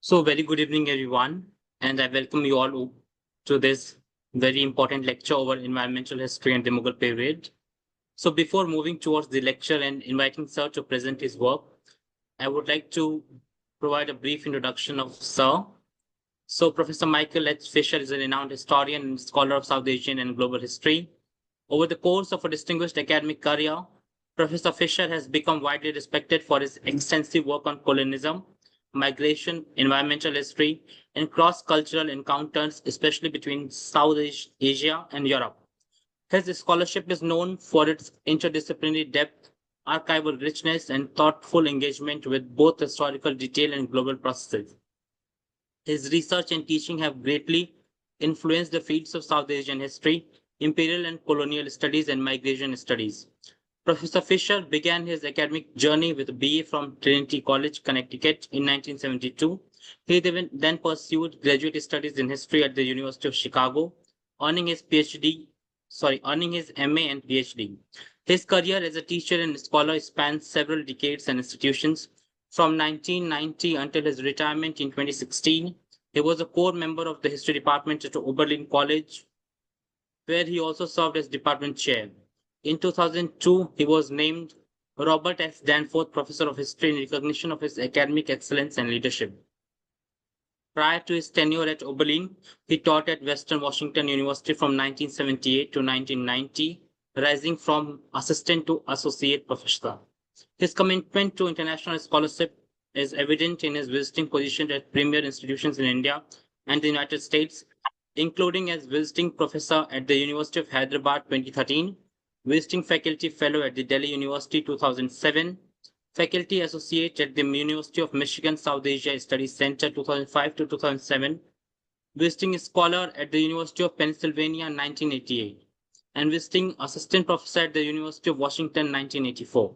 So, very good evening, everyone, and I welcome you all to this very important lecture over environmental history and the Mughal period. So, before moving towards the lecture and inviting Sir to present his work, I would like to provide a brief introduction of Sir. So, Professor Michael H. Fisher is a renowned historian and scholar of South Asian and global history. Over the course of a distinguished academic career, Professor Fisher has become widely respected for his extensive work on colonialism, migration, environmental history, and cross cultural encounters, especially between South Asia and Europe. His scholarship is known for its interdisciplinary depth, archival richness, and thoughtful engagement with both historical detail and global processes. His research and teaching have greatly influenced the fields of South Asian history, imperial and colonial studies, and migration studies. Professor Fisher began his academic journey with a BA from Trinity College, Connecticut in 1972. He then pursued graduate studies in history at the University of Chicago, earning his earning his MA and PhD. His career as a teacher and scholar spans several decades and institutions. From 1990 until his retirement in 2016, he was a core member of the history department at Oberlin College, where he also served as department chair. In 2002, he was named Robert F. Danforth Professor of History in recognition of his academic excellence and leadership. Prior to his tenure at Oberlin, he taught at Western Washington University from 1978 to 1990, rising from assistant to associate professor. His commitment to international scholarship is evident in his visiting position at premier institutions in India and the United States, including as visiting professor at the University of Hyderabad 2013, visiting faculty fellow at the Delhi University 2007, faculty associate at the University of Michigan South Asia Studies Center 2005 to 2007, visiting scholar at the University of Pennsylvania 1988, and visiting assistant professor at the University of Washington 1984.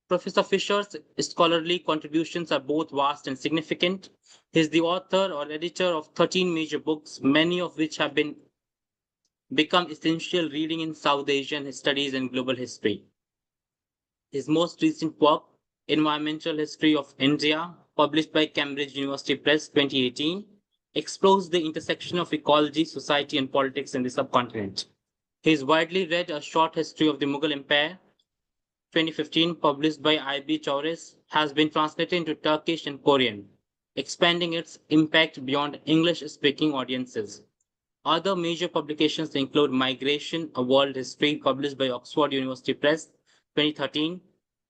Professor Fisher's scholarly contributions are both vast and significant. He is the author or editor of 13 major books, many of which have become essential reading in South Asian studies and global history. His most recent work, Environmental History of India, published by Cambridge University Press 2018, explores the intersection of ecology, society, and politics in the subcontinent. He is widely read A Short History of the Mughal Empire, 2015, published by I.B. Chaures, has been translated into Turkish and Korean, expanding its impact beyond English-speaking audiences. Other major publications include Migration, A World History, published by Oxford University Press, 2013,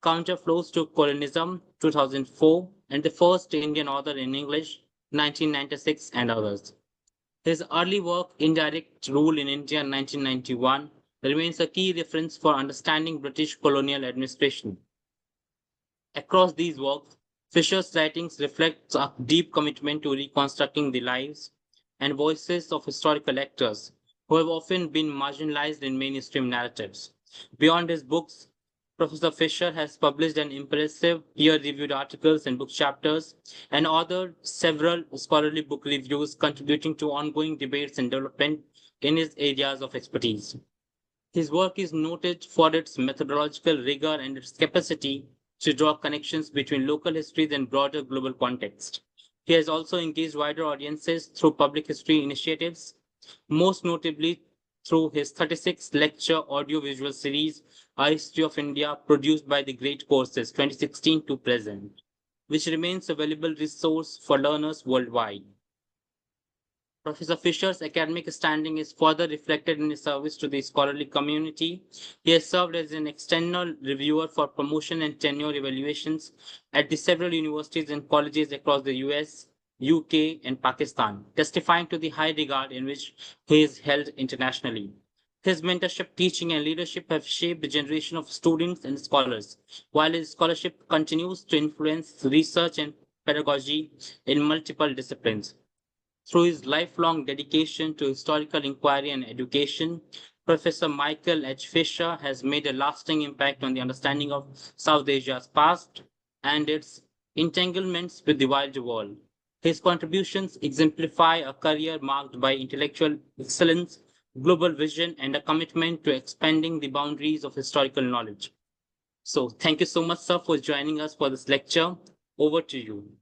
Counterflows to Colonialism, 2004, and The First Indian Author in English, 1996, and others. His early work, Indirect Rule in India, 1991, remains a key reference for understanding British colonial administration. Across these works, Fisher's writings reflect a deep commitment to reconstructing the lives and voices of historical actors who have often been marginalized in mainstream narratives. Beyond his books, Professor Fisher has published an impressive peer-reviewed articles and book chapters and authored several scholarly book reviews contributing to ongoing debates and development in his areas of expertise. His work is noted for its methodological rigor and its capacity to draw connections between local histories and broader global context. He has also engaged wider audiences through public history initiatives, most notably through his 36 lecture audiovisual series, A History of India, produced by the Great Courses 2016 to present, which remains a valuable resource for learners worldwide. Professor Fisher's academic standing is further reflected in his service to the scholarly community. He has served as an external reviewer for promotion and tenure evaluations at the several universities and colleges across the US, UK, and Pakistan, testifying to the high regard in which he is held internationally. His mentorship, teaching, and leadership have shaped a generation of students and scholars, while his scholarship continues to influence research and pedagogy in multiple disciplines. Through his lifelong dedication to historical inquiry and education, Professor Michael H. Fisher has made a lasting impact on the understanding of South Asia's past and its entanglements with the wider world. His contributions exemplify a career marked by intellectual excellence, global vision, and a commitment to expanding the boundaries of historical knowledge. So, thank you so much, sir, for joining us for this lecture. Over to you.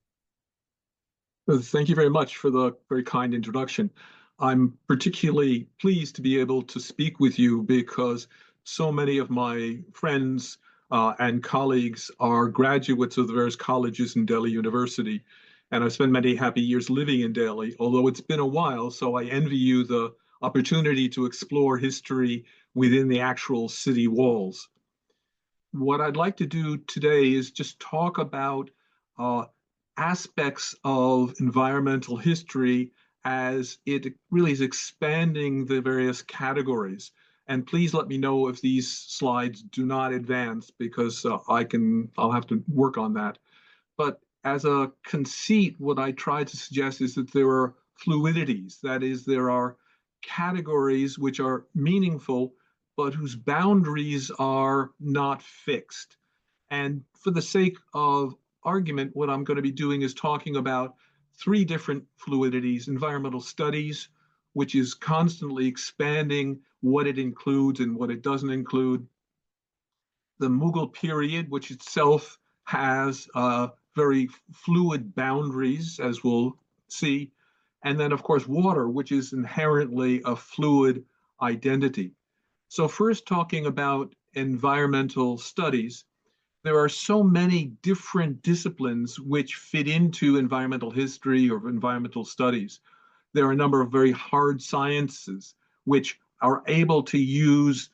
Thank you very much for the very kind introduction. I'm particularly pleased to be able to speak with you because so many of my friends and colleagues are graduates of the various colleges in Delhi University. And I've spent many happy years living in Delhi, although it's been a while, so I envy you the opportunity to explore history within the actual city walls. What I'd like to do today is just talk about uh, aspects of environmental history as it really is expanding the various categories. And please let me know if these slides do not advance because I'll have to work on that. But as a conceit, what I try to suggest is that there are fluidities. That is, there are categories which are meaningful, but whose boundaries are not fixed. And for the sake of argument, what I'm going to be doing is talking about three different fluidities: environmental studies, which is constantly expanding what it includes and what it doesn't include; the Mughal period, which itself has very fluid boundaries, as we'll see; and then, of course, water, which is inherently a fluid identity. So, first, talking about environmental studies, there are so many different disciplines which fit into environmental history or environmental studies. There are a number of very hard sciences which are able to use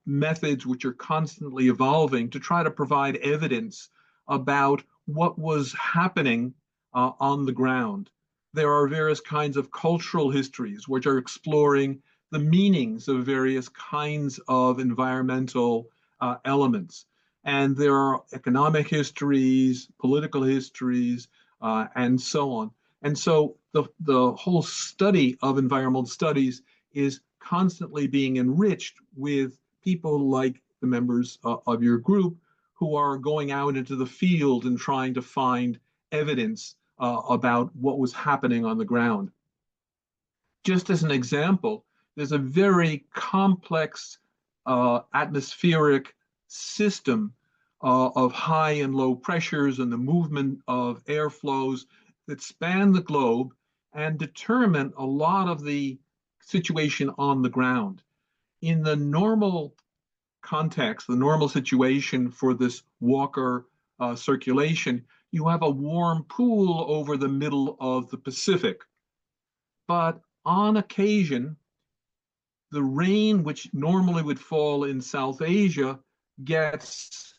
methods which are constantly evolving to try to provide evidence about what was happening on the ground. There are various kinds of cultural histories which are exploring the meanings of various kinds of environmental elements. And there are economic histories, political histories, and so on. And so the whole study of environmental studies is constantly being enriched with people like the members of your group who are going out into the field and trying to find evidence about what was happening on the ground. Just as an example, there's a very complex atmospheric system of high and low pressures and the movement of airflows that span the globe and determine a lot of the situation on the ground. In the normal context, the normal situation for this Walker circulation, you have a warm pool over the middle of the Pacific. But on occasion, the rain which normally would fall in South Asia gets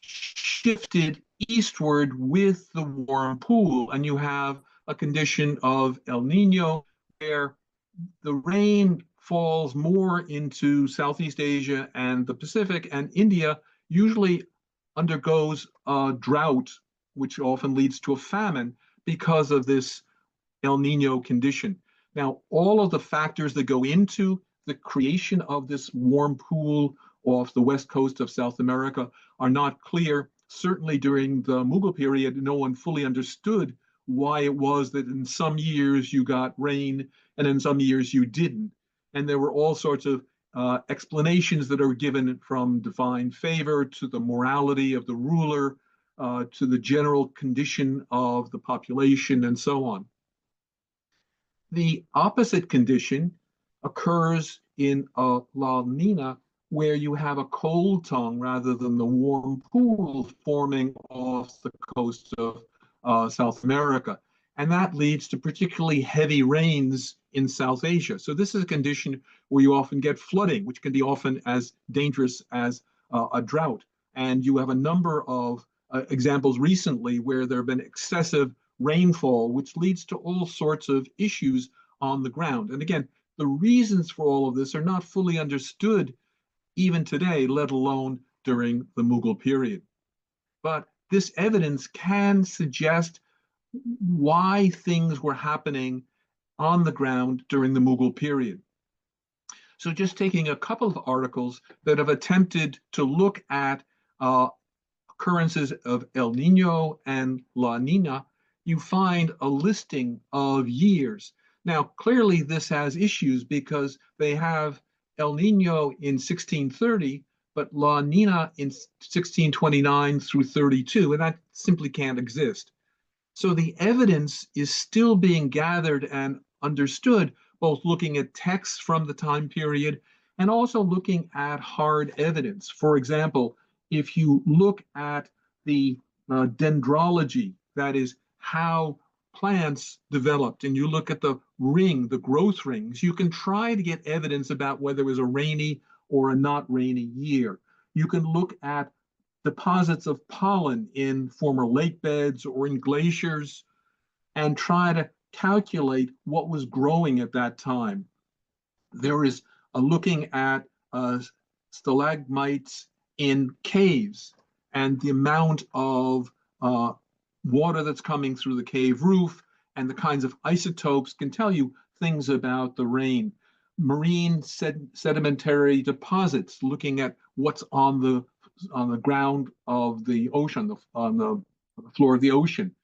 shifted eastward with the warm pool, and you have a condition of El Nino where the rain falls more into Southeast Asia and the Pacific, and India usually undergoes a drought, which often leads to a famine because of this El Nino condition. Now, all of the factors that go into the creation of this warm pool off the west coast of South America are not clear. Certainly during the Mughal period, no one fully understood why it was that in some years you got rain and in some years you didn't. And there were all sorts of explanations that are given, from divine favor to the morality of the ruler to the general condition of the population and so on. The opposite condition occurs in a La Nina, where you have a cold tongue rather than the warm pool forming off the coast of South America. And that leads to particularly heavy rains in South Asia. So this is a condition where you often get flooding, which can be often as dangerous as a drought. And you have a number of examples recently where there have been excessive rainfall, which leads to all sorts of issues on the ground. And again, the reasons for all of this are not fully understood even today, let alone during the Mughal period. But this evidence can suggest why things were happening on the ground during the Mughal period. So just taking a couple of articles that have attempted to look at occurrences of El Nino and La Nina, you find a listing of years. Now, clearly this has issues because they have El Nino in 1630, but La Nina in 1629 through 32, and that simply can't exist. So the evidence is still being gathered and understood, both looking at texts from the time period and also looking at hard evidence. For example, if you look at the dendrology, that is how plants developed, and you look at the ring, the growth rings, you can try to get evidence about whether it was a rainy or a not rainy year. You can look at deposits of pollen in former lake beds or in glaciers and try to calculate what was growing at that time. There is looking at stalagmites in caves and the amount of water that's coming through the cave roof and the kinds of isotopes can tell you things about the rain. Marine sedimentary deposits, looking at what's on the ground of the ocean, on the floor of the ocean.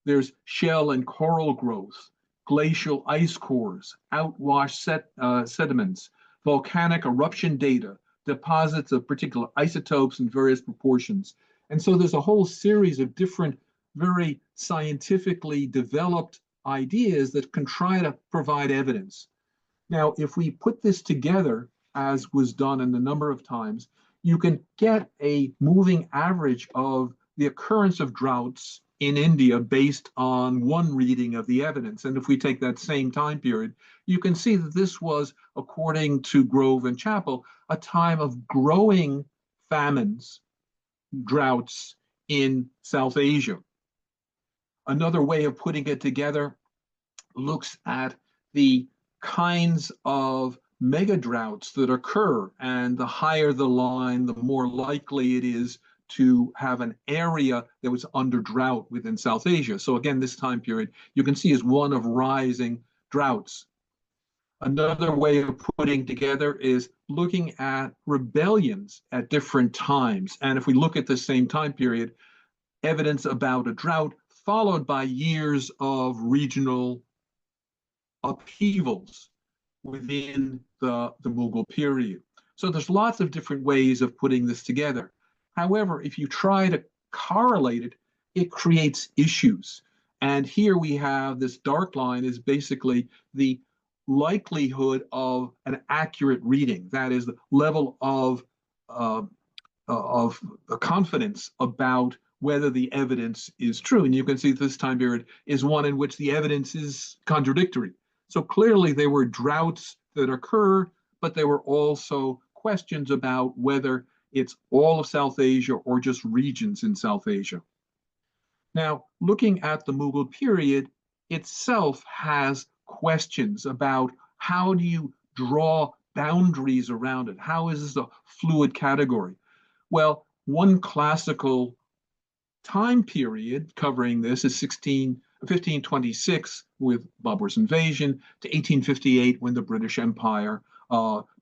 There's shell and coral growth, glacial ice cores, outwash sediments, volcanic eruption data, deposits of particular isotopes in various proportions. And so there's a whole series of different, very scientifically developed ideas that can try to provide evidence. Now, if we put this together, as was done in a number of times, you can get a moving average of the occurrence of droughts in India based on one reading of the evidence. And if we take that same time period, you can see that this was, according to Grove and Chappell, a time of growing famines, droughts in South Asia. Another way of putting it together looks at the kinds of mega droughts that occur, and the higher the line, the more likely it is to have an area that was under drought within South Asia. So again, this time period you can see is one of rising droughts. Another way of putting together is looking at rebellions at different times. And if we look at the same time period, evidence about a drought followed by years of regional upheavals within the Mughal period. So there's lots of different ways of putting this together. However, if you try to correlate it, it creates issues. And here we have this dark line is basically the likelihood of an accurate reading. That is the level of confidence about whether the evidence is true. And you can see this time period is one in which the evidence is contradictory. So clearly there were droughts that occurred, but there were also questions about whether it's all of South Asia or just regions in South Asia. Now, looking at the Mughal period itself has questions about how do you draw boundaries around it? How is this a fluid category? Well, one classical time period covering this is 1526 with Babur's invasion to 1858 when the British Empire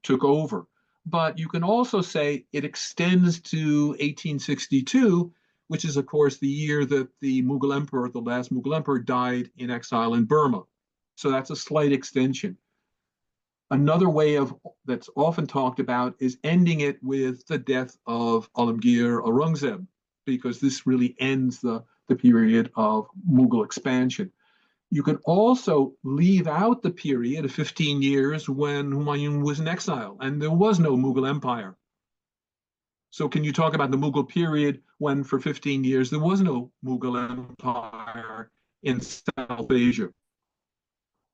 took over. But you can also say it extends to 1862, which is, of course, the year that the Mughal Emperor, the last Mughal Emperor, died in exile in Burma. So that's a slight extension. Another way of that's often talked about is ending it with the death of Alamgir Aurangzeb, because this really ends the period of Mughal expansion. You can also leave out the period of 15 years when Humayun was in exile and there was no Mughal Empire. So can you talk about the Mughal period when for 15 years there was no Mughal Empire in South Asia?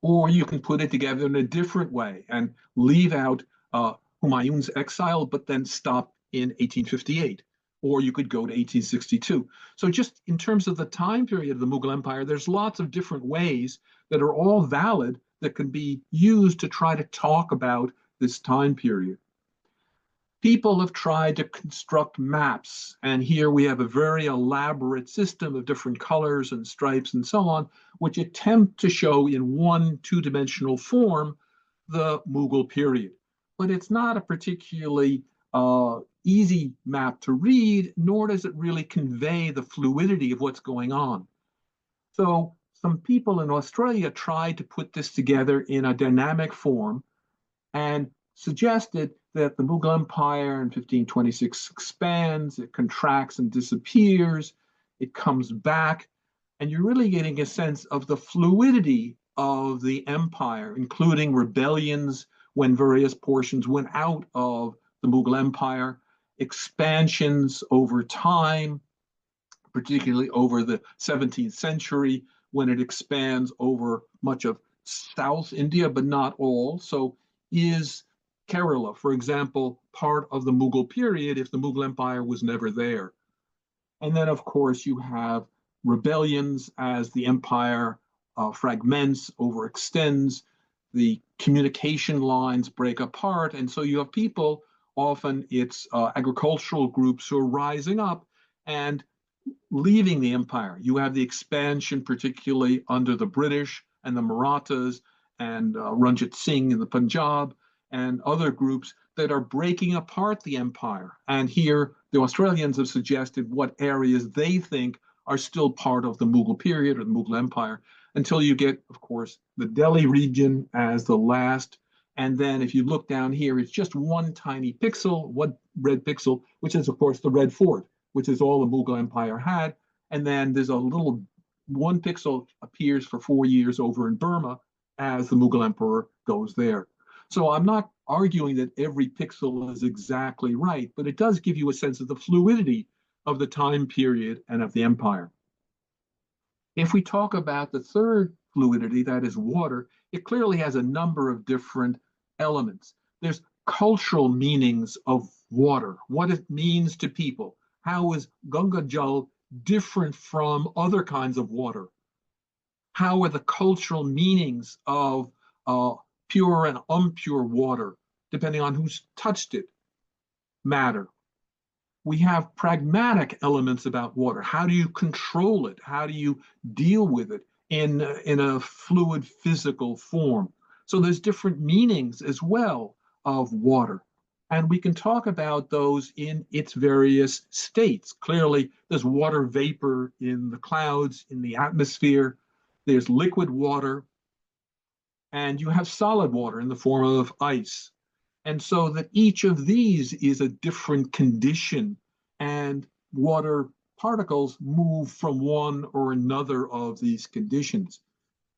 Or you can put it together in a different way and leave out Humayun's exile, but then stop in 1858. Or you could go to 1862. So just in terms of the time period of the Mughal Empire, there's lots of different ways that are all valid that can be used to try to talk about this time period. People have tried to construct maps, and here we have a very elaborate system of different colors and stripes and so on, which attempt to show in one two-dimensional form the Mughal period. But it's not a particularly easy map to read, nor does it really convey the fluidity of what's going on. So some people in Australia tried to put this together in a dynamic form and suggested that the Mughal Empire in 1526 expands, it contracts and disappears, it comes back, And you're really getting a sense of the fluidity of the empire, including rebellions when various portions went out of the Mughal Empire, expansions over time, particularly over the 17th century, when it expands over much of South India, but not all. So is Kerala, for example, part of the Mughal period if the Mughal Empire was never there? And then, of course, you have rebellions as the empire fragments, overextends, the communication lines break apart. And so you have people, often it's agricultural groups, who are rising up and leaving the empire. You have the expansion, particularly under the British and the Marathas and Ranjit Singh in the Punjab and other groups that are breaking apart the empire. And here, the Australians have suggested what areas they think are still part of the Mughal period or the Mughal Empire, until you get, of course, the Delhi region as the last. And then if you look down here, it's just one tiny pixel, one red pixel, which is, of course, the Red Fort, which is all the Mughal Empire had. And then there's a little one pixel appears for 4 years over in Burma as the Mughal emperor goes there. So I'm not arguing that every pixel is exactly right, but it does give you a sense of the fluidity of the time period and of the empire. If we talk about the third fluidity, that is water, it clearly has a number of different elements. There's cultural meanings of water, what it means to people. How is Ganga Jal different from other kinds of water? How are the cultural meanings of pure and impure water, depending on who's touched it, matter? We have pragmatic elements about water. How do you control it? How do you deal with it in a fluid physical form? So there's different meanings as well of water. And we can talk about those in its various states. Clearly, there's water vapor in the clouds, in the atmosphere. There's liquid water. And you have solid water in the form of ice. And so that each of these is a different condition, and water particles move from one or another of these conditions.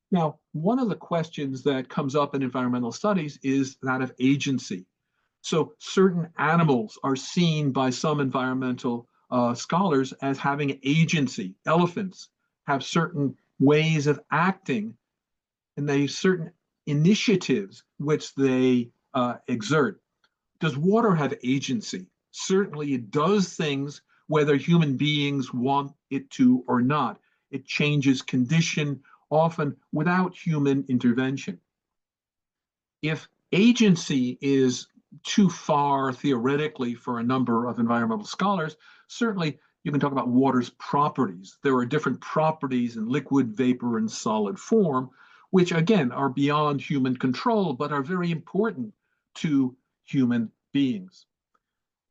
Now, one of the questions that comes up in environmental studies is that of agency. So certain animals are seen by some environmental scholars as having agency. Elephants have certain ways of acting, and they have certain initiatives which they exert. Does water have agency? Certainly it does things whether human beings want it to or not. It changes condition, often without human intervention. If agency is too far theoretically for a number of environmental scholars, certainly you can talk about water's properties. There are different properties in liquid, vapor, and solid form, which again are beyond human control, but are very important to human beings.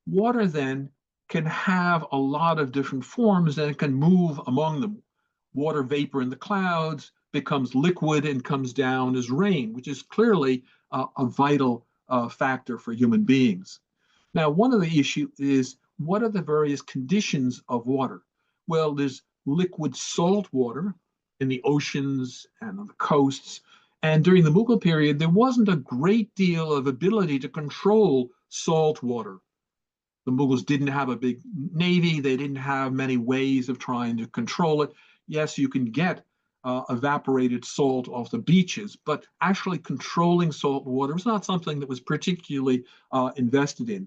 Water then can have a lot of different forms and it can move among them. Water vapor in the clouds becomes liquid and comes down as rain, which is clearly a vital factor for human beings. Now, one of the issues is, what are the various conditions of water? Well, there's liquid salt water in the oceans and on the coasts. And during the Mughal period, there wasn't a great deal of ability to control salt water. The Mughals didn't have a big navy. They didn't have many ways of trying to control it. Yes, you can get evaporated salt off the beaches, but actually controlling salt water was not something that was particularly invested in.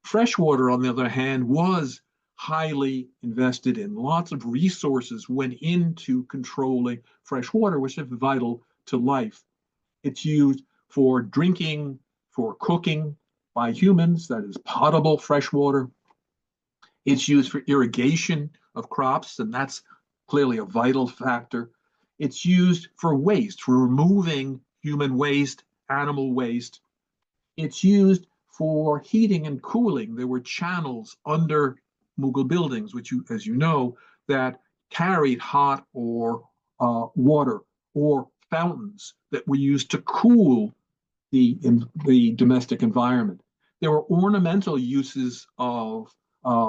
Freshwater, on the other hand, was highly invested in. Lots of resources went into controlling fresh water, which is vital to life. It's used for drinking, for cooking by humans, that is potable fresh water. It's used for irrigation of crops, and that's clearly a vital factor. It's used for waste, for removing human waste, animal waste. It's used for heating and cooling. There were channels under Mughal buildings, which, as you know, that carried hot or water, or fountains that were used to cool the domestic environment. There were ornamental uses of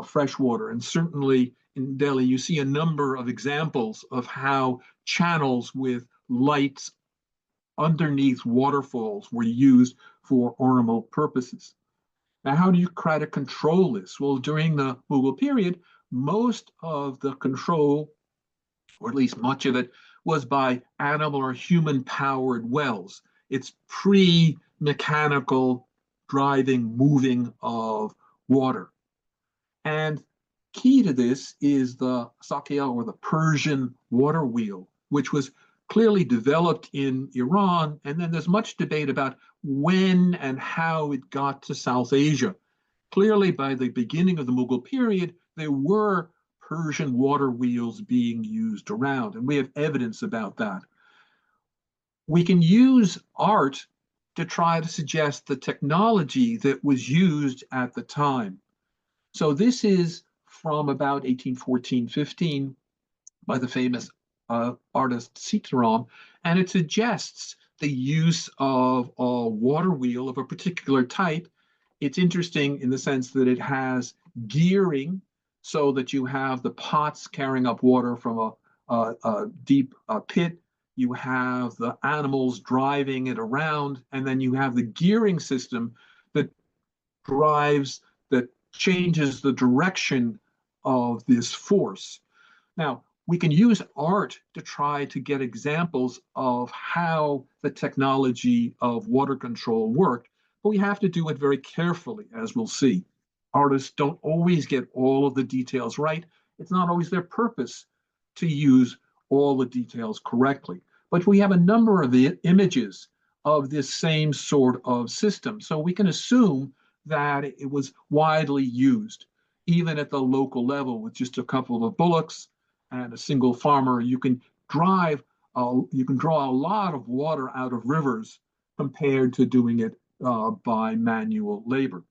fresh water. And certainly in Delhi, you see a number of examples of how channels with lights underneath waterfalls were used for ornamental purposes. Now, how do you try to control this? Well, during the Mughal period, most of the control, or at least much of it, was by animal or human powered wells. It's pre-mechanical driving, moving of water. And key to this is the Sakya, or the Persian water wheel, which was clearly developed in Iran. And then there's much debate about when and how it got to South Asia. Clearly, by the beginning of the Mughal period, there were Persian water wheels being used around, and we have evidence about that. We can use art to try to suggest the technology that was used at the time. So this is from about 1814-15 by the famous artist Sitaram, and it suggests the use of a water wheel of a particular type. It's interesting in the sense that it has gearing, so that you have the pots carrying up water from a deep pit. You have the animals driving it around, and then you have the gearing system that changes the direction of this force. Now, we can use art to try to get examples of how the technology of water control worked, but we have to do it very carefully, as we'll see. Artists don't always get all of the details right. It's not always their purpose to use all the details correctly. But we have a number of images of this same sort of system. So we can assume that it was widely used, even at the local level, with just a couple of bullocks and a single farmer. You can draw a lot of water out of rivers compared to doing it by manual labor.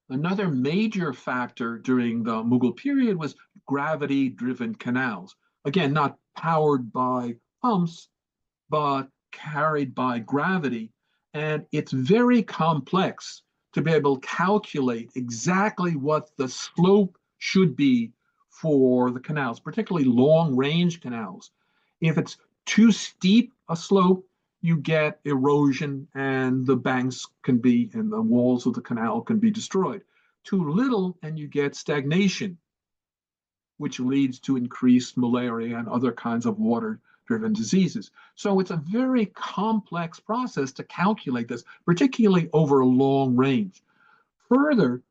Another major factor during the Mughal period was gravity-driven canals. Again, not powered by pumps, but carried by gravity. And it's very complex to be able to calculate exactly what the slope should be for the canals, particularly long-range canals. If it's too steep a slope, you get erosion, and the banks and the walls of the canal can be destroyed. Too little, and you get stagnation, which leads to increased malaria and other kinds of water-driven diseases. So it's a very complex process to calculate this, particularly over a long range. Further,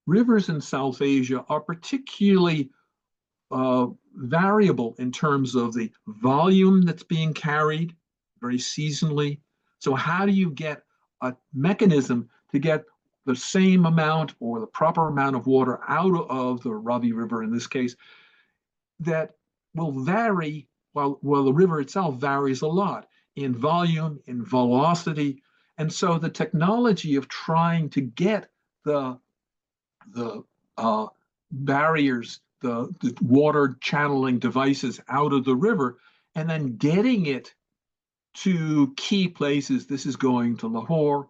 rivers in South Asia are particularly variable in terms of the volume that's being carried, very seasonally. So how do you get a mechanism to get the same amount or the proper amount of water out of the Ravi River in this case that will vary while the river itself varies a lot in volume, in velocity. And so the technology of trying to get the barriers, the water channeling devices out of the river, and then getting it to key places, this is going to Lahore,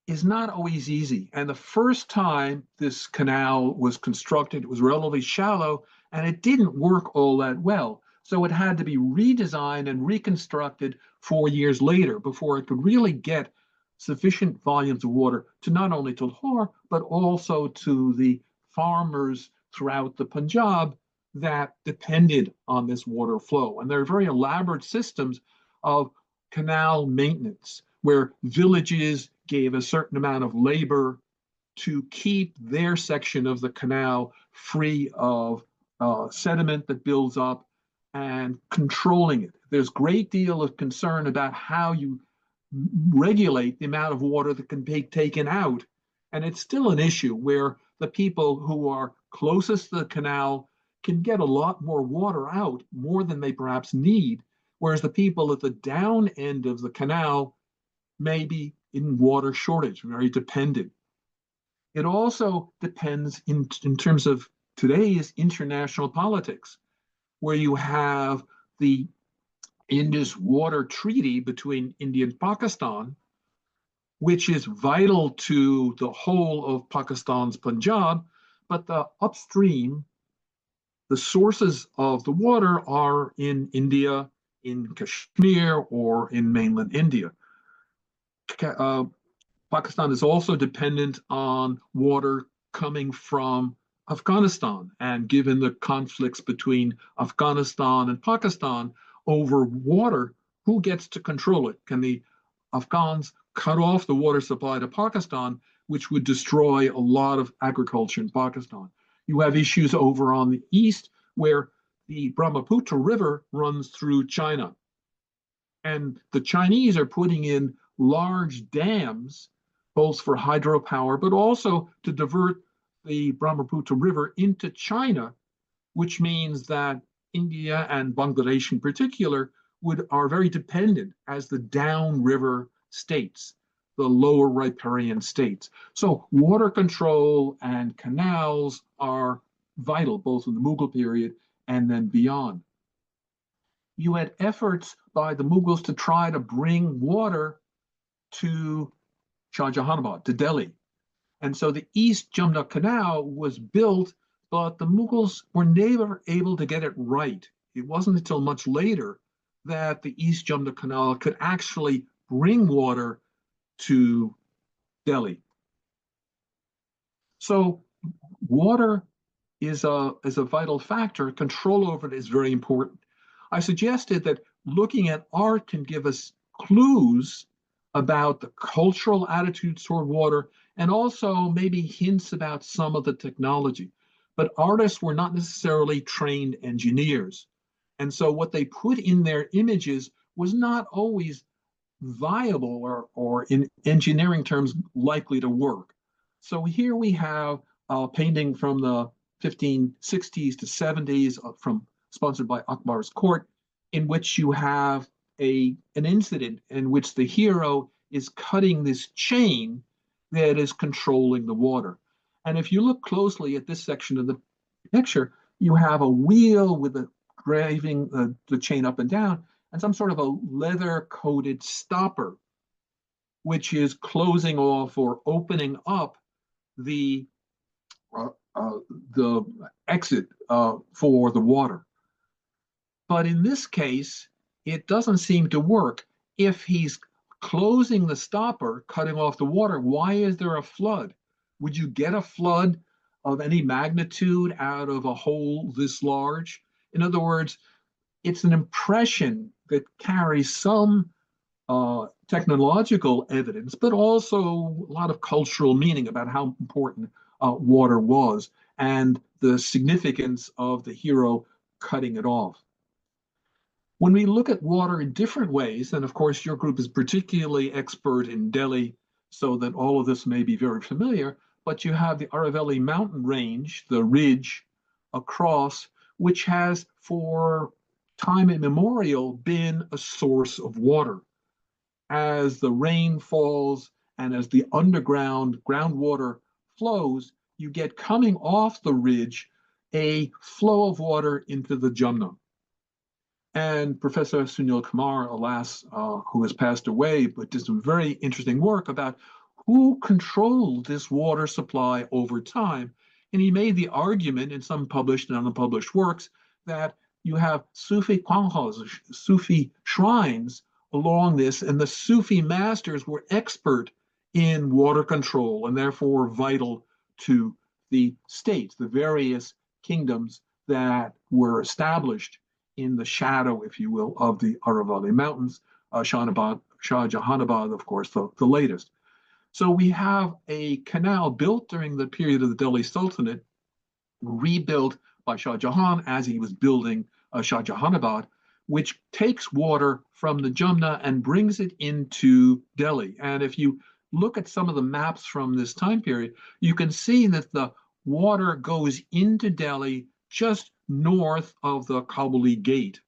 is not always easy. And the first time this canal was constructed, it was relatively shallow, and it didn't work all that well. So it had to be redesigned and reconstructed 4 years later before it could really get sufficient volumes of water to not only to Lahore, but also to the farmers throughout the Punjab that depended on this water flow. And there are very elaborate systems of canal maintenance where villages gave a certain amount of labor to keep their section of the canal free of sediment that builds up and controlling it. There's a great deal of concern about how you regulate the amount of water that can be taken out. And it's still an issue where the people who are closest to the canal can get a lot more water out, more than they perhaps need, whereas the people at the down end of the canal may be in water shortage, very dependent. It also depends in terms of today's international politics, where you have the Indus Water Treaty between India and Pakistan, which is vital to the whole of Pakistan's Punjab, but the upstream, the sources of the water are in India, in Kashmir, or in mainland India. Pakistan is also dependent on water coming from Afghanistan. And given the conflicts between Afghanistan and Pakistan over water, who gets to control it? Can the Afghans cut off the water supply to Pakistan, which would destroy a lot of agriculture in Pakistan? You have issues over on the east where the Brahmaputra River runs through China. And the Chinese are putting in large dams, both for hydropower, but also to divert the Brahmaputra River into China, which means that India and Bangladesh in particular are very dependent as the downriver states, the lower riparian states. So water control and canals are vital, both in the Mughal period and then beyond. You had efforts by the Mughals to try to bring water to Shah Jahanabad, to Delhi. And so the East Jumna Canal was built, but the Mughals were never able to get it right. It wasn't until much later that the East Jumna Canal could actually bring water to Delhi. So water is a vital factor. Control over it is very important. I suggested that looking at art can give us clues about the cultural attitudes toward water and also maybe hints about some of the technology. But artists were not necessarily trained engineers. And so what they put in their images was not always viable or in engineering terms likely to work. So here we have a painting from the 1560s to 70s sponsored by Akbar's court, in which you have an incident in which the hero is cutting this chain that is controlling the water. And if you look closely at this section of the picture, you have a wheel with a driving the chain up and down, and some sort of a leather-coated stopper, which is closing off or opening up the exit for the water. But in this case, it doesn't seem to work. If he's closing the stopper, cutting off the water, why is there a flood? Would you get a flood of any magnitude out of a hole this large? In other words, it's an impression that carries some technological evidence, but also a lot of cultural meaning about how important water was and the significance of the hero cutting it off. When we look at water in different ways, and of course your group is particularly expert in Delhi, so that all of this may be very familiar, but you have the Aravalli mountain range, the ridge across, which has for time immemorial been a source of water. As the rain falls and as the underground groundwater flows, you get coming off the ridge a flow of water into the Jumna. And Professor Sunil Kumar, alas, who has passed away, but did some very interesting work about who controlled this water supply over time. And he made the argument in some published and unpublished works that you have Sufi khanqahs, Sufi shrines along this, and the Sufi masters were expert in water control and therefore vital to the states, the various kingdoms that were established in the shadow, if you will, of the Aravalli Mountains, Shah Jahanabad, of course, the latest. So we have a canal built during the period of the Delhi Sultanate, rebuilt by Shah Jahan as he was building Shah Jahanabad, which takes water from the Jumna and brings it into Delhi. And if you look at some of the maps from this time period, you can see that the water goes into Delhi just north of the Kabuli Gate.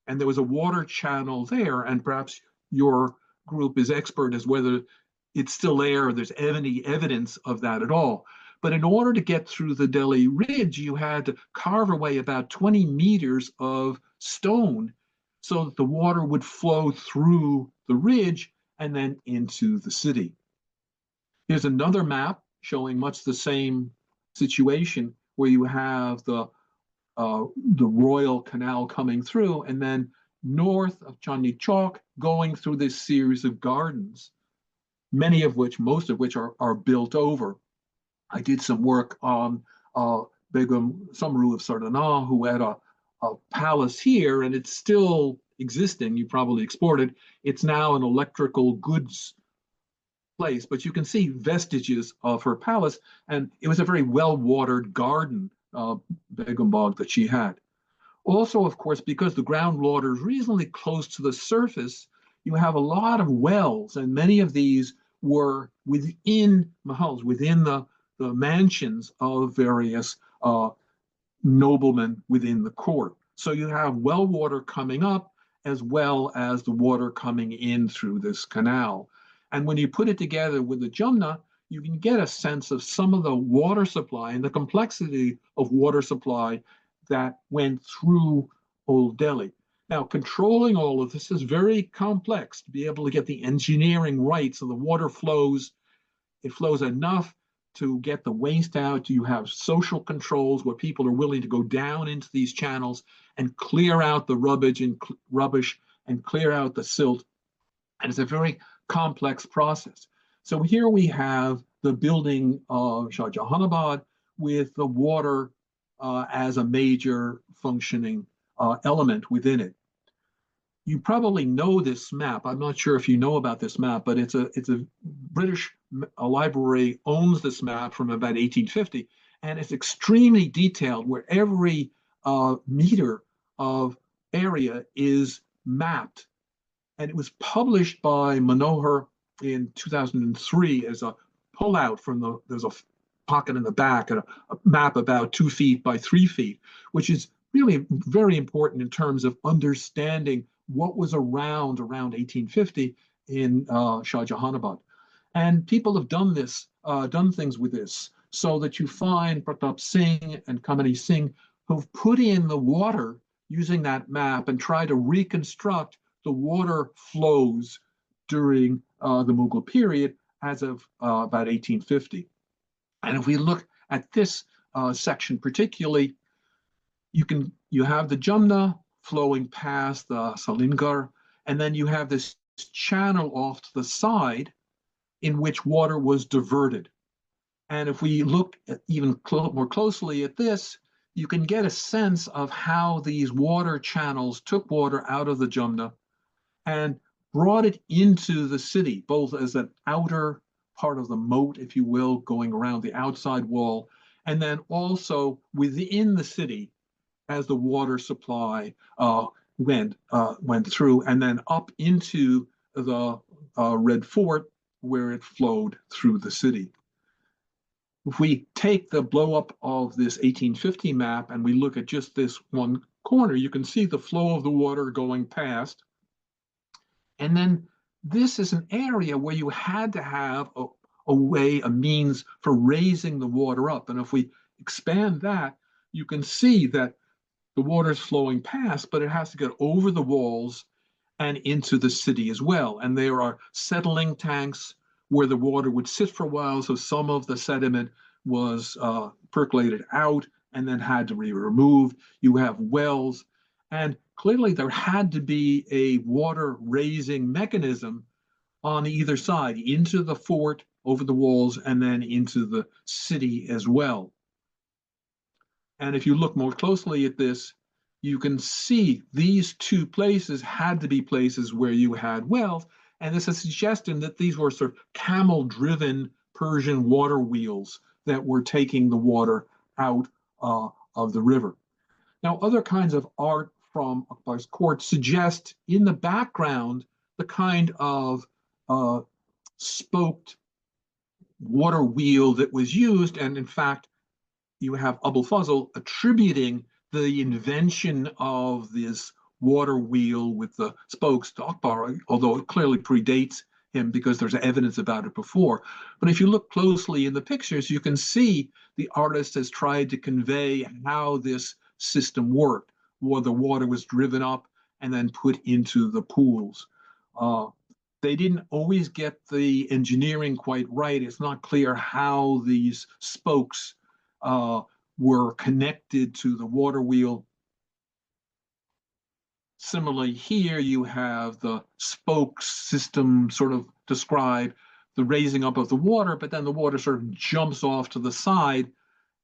And there was a water channel there, and perhaps your group is expert as whether it's still there or there's any evidence of that at all. But in order to get through the Delhi Ridge, you had to carve away about 20 meters of stone so that the water would flow through the ridge and then into the city. Here's another map showing much the same situation where you have the Royal Canal coming through, and then north of Chandni Chowk going through this series of gardens, most of which are built over. I did some work on Begum Samru of Sardana, who had a palace here, and it's still existing. You probably explored it. It's now an electrical goods place, but you can see vestiges of her palace, and it was a very well-watered garden, Begum Bog, that she had. Also, of course, because the groundwater is reasonably close to the surface, you have a lot of wells, and many of these were within mahals, within the mansions of various noblemen within the court. So you have well water coming up as well as the water coming in through this canal. And when you put it together with the Jumna, you can get a sense of some of the water supply and the complexity of water supply that went through Old Delhi. Now, controlling all of this is very complex to be able to get the engineering right so the water flows. It flows enough to get the waste out. You have social controls where people are willing to go down into these channels and clear out the rubbish and clear out the silt. And it's a very complex process. So here we have the building of Shah Jahanabad with the water as a major functioning element within it. You probably know this map. I'm not sure if you know about this map, but it's a British library owns this map from about 1850, and it's extremely detailed where every meter of area is mapped. And it was published by Manohar in 2003 as a pullout from there's a pocket in the back and a map about 2 feet by 3 feet, which is really very important in terms of understanding what was around 1850 in Shah Jahanabad. And people have done things with this, so that you find Pratap Singh and Kamini Singh who've put in the water using that map and try to reconstruct the water flows during the Mughal period as of about 1850. And if we look at this section particularly, you have the Jumna flowing past the Salingar, and then you have this channel off to the side in which water was diverted. And if we look at even more closely at this, you can get a sense of how these water channels took water out of the Jumna and brought it into the city, both as an outer part of the moat, if you will, going around the outside wall, and then also within the city as the water supply went through, and then up into the Red Fort, where it flowed through the city. If we take the blow up of this 1850 map and we look at just this one corner, you can see the flow of the water going past. And then this is an area where you had to have a means for raising the water up. And if we expand that, you can see that the water is flowing past, but it has to get over the walls and into the city as well. And there are settling tanks where the water would sit for a while, so some of the sediment was percolated out and then had to be removed. You have wells, and clearly there had to be a water raising mechanism on either side, into the fort, over the walls, and then into the city as well. And if you look more closely at this, you can see these two places had to be places where you had wells. And there's a suggestion that these were sort of camel-driven Persian water wheels that were taking the water out of the river. Now, other kinds of art from Akbar's court suggest in the background the kind of spoked water wheel that was used. And in fact, you have Abul Fazl attributing the invention of this water wheel with the spokes to Akbar, although it clearly predates him because there's evidence about it before. But if you look closely in the pictures, you can see the artist has tried to convey how this system worked, where the water was driven up and then put into the pools. They didn't always get the engineering quite right. It's not clear how these spokes were connected to the water wheel. Similarly, here you have the spokes system sort of describe the raising up of the water, but then the water sort of jumps off to the side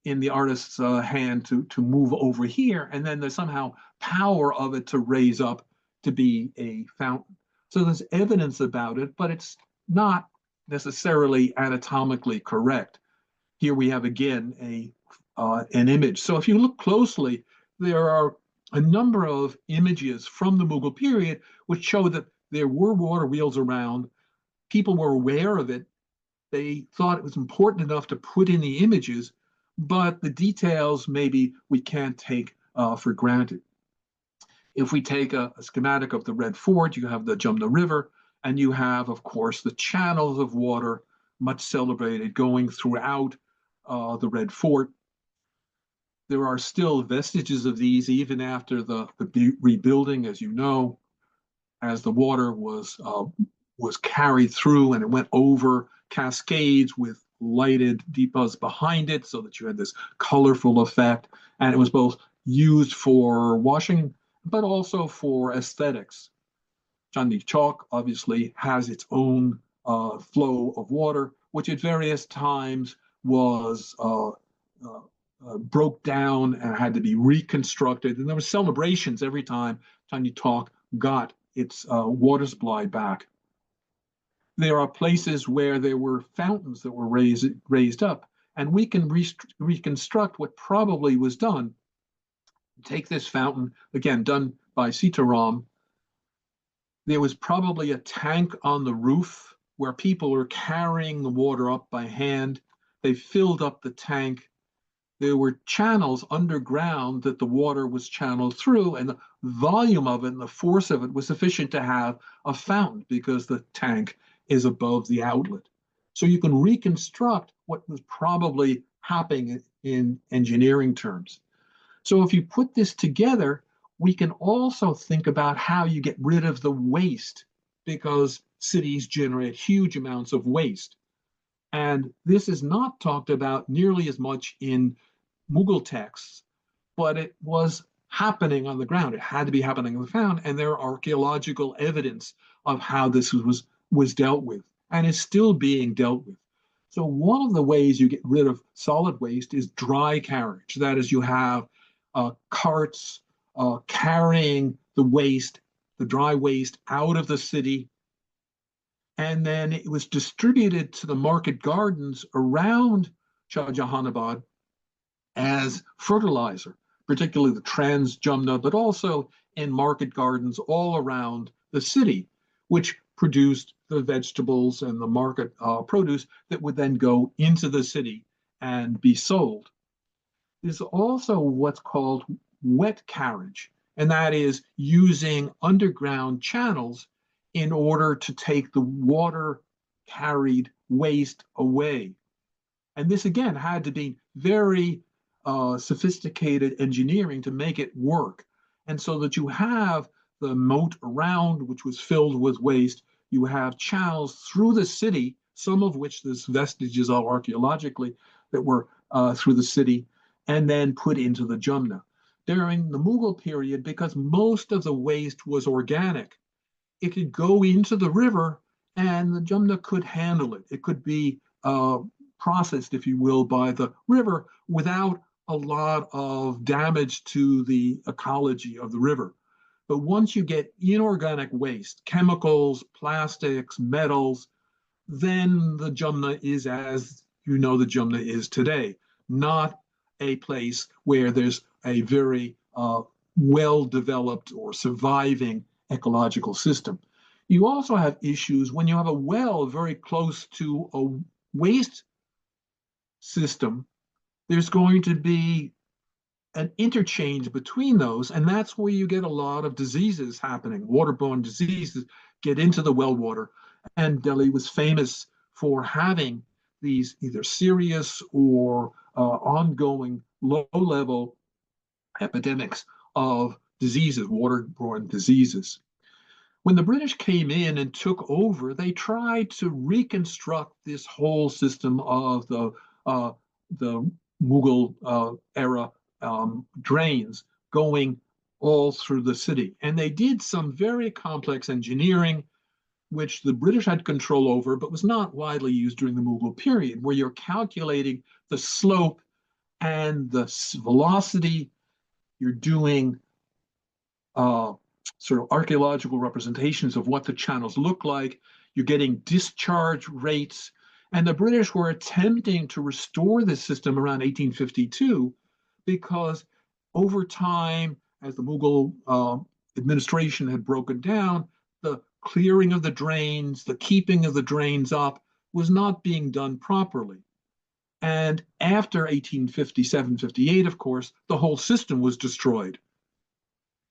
in the artist's hand to move over here, and then there's somehow power of it to raise up to be a fountain. So there's evidence about it, but it's not necessarily anatomically correct. Here we have again an image. So if you look closely, there are a number of images from the Mughal period which show that there were water wheels around. People were aware of it. They thought it was important enough to put in the images, but the details maybe we can't take for granted. If we take a schematic of the Red Fort, you have the Jumna River, and you have, of course, the channels of water, much celebrated, going throughout the Red Fort. There are still vestiges of these even after the rebuilding, as you know, as the water was carried through and it went over cascades with lighted deepas behind it so that you had this colorful effect. And it was both used for washing, but also for aesthetics. Chandni Chowk obviously has its own flow of water, which at various times was broke down and had to be reconstructed. And there were celebrations every time Chandni Chowk got its water supply back. There are places where there were fountains that were raised up, and we can reconstruct what probably was done. Take this fountain, again, done by Sitaram. There was probably a tank on the roof where people were carrying the water up by hand. They filled up the tank. There were channels underground that the water was channeled through, and the volume of it and the force of it was sufficient to have a fountain because the tank is above the outlet. So you can reconstruct what was probably happening in engineering terms. So if you put this together, we can also think about how you get rid of the waste, because cities generate huge amounts of waste. And this is not talked about nearly as much in Mughal texts, but it was happening on the ground. It had to be happening on the ground, and there are archaeological evidence of how this was dealt with and is still being dealt with. So one of the ways you get rid of solid waste is dry carriage. That is, you have carts carrying the waste, the dry waste, out of the city, and then it was distributed to the market gardens around Shah Jahanabad as fertilizer, particularly the trans Jumna, but also in market gardens all around the city, which produced the vegetables and the market produce that would then go into the city and be sold. There's also what's called wet carriage, and that is using underground channels in order to take the water carried waste away. And this again had to be very sophisticated engineering to make it work. And so that you have the moat around, which was filled with waste, you have channels through the city, some of which there's vestiges of archaeologically that were through the city, and then put into the Jumna. During the Mughal period, because most of the waste was organic, it could go into the river and the Jumna could handle it. It could be processed, if you will, by the river without a lot of damage to the ecology of the river. But once you get inorganic waste, chemicals, plastics, metals, then the Jumna is as you know the Jumna is today, not a place where there's a very well-developed or surviving ecological system. You also have issues when you have a well very close to a waste system. There's going to be an interchange between those, and that's where you get a lot of diseases happening. Waterborne diseases get into the well water, and Delhi was famous for having these either serious or ongoing low-level epidemics of diseases, waterborne diseases. when the British came in and took over, they tried to reconstruct this whole system of the Mughal era drains going all through the city. And they did some very complex engineering, which the British had control over, but was not widely used during the Mughal period, where you're calculating the slope and the velocity. You're doing sort of archaeological representations of what the channels look like. You're getting discharge rates. And the British were attempting to restore this system around 1852 because over time, as the Mughal administration had broken down, the clearing of the drains, the keeping of the drains up was not being done properly. And after 1857, 58, of course, the whole system was destroyed.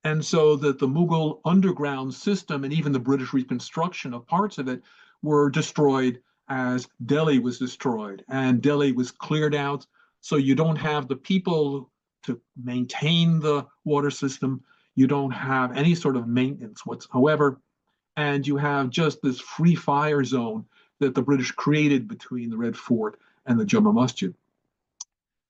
And so that the Mughal underground system and even the British reconstruction of parts of it were destroyed as Delhi was destroyed. And Delhi was cleared out. So you don't have the people to maintain the water system. You don't have any sort of maintenance whatsoever. And you have just this free fire zone that the British created between the Red Fort and the Juma Masjid.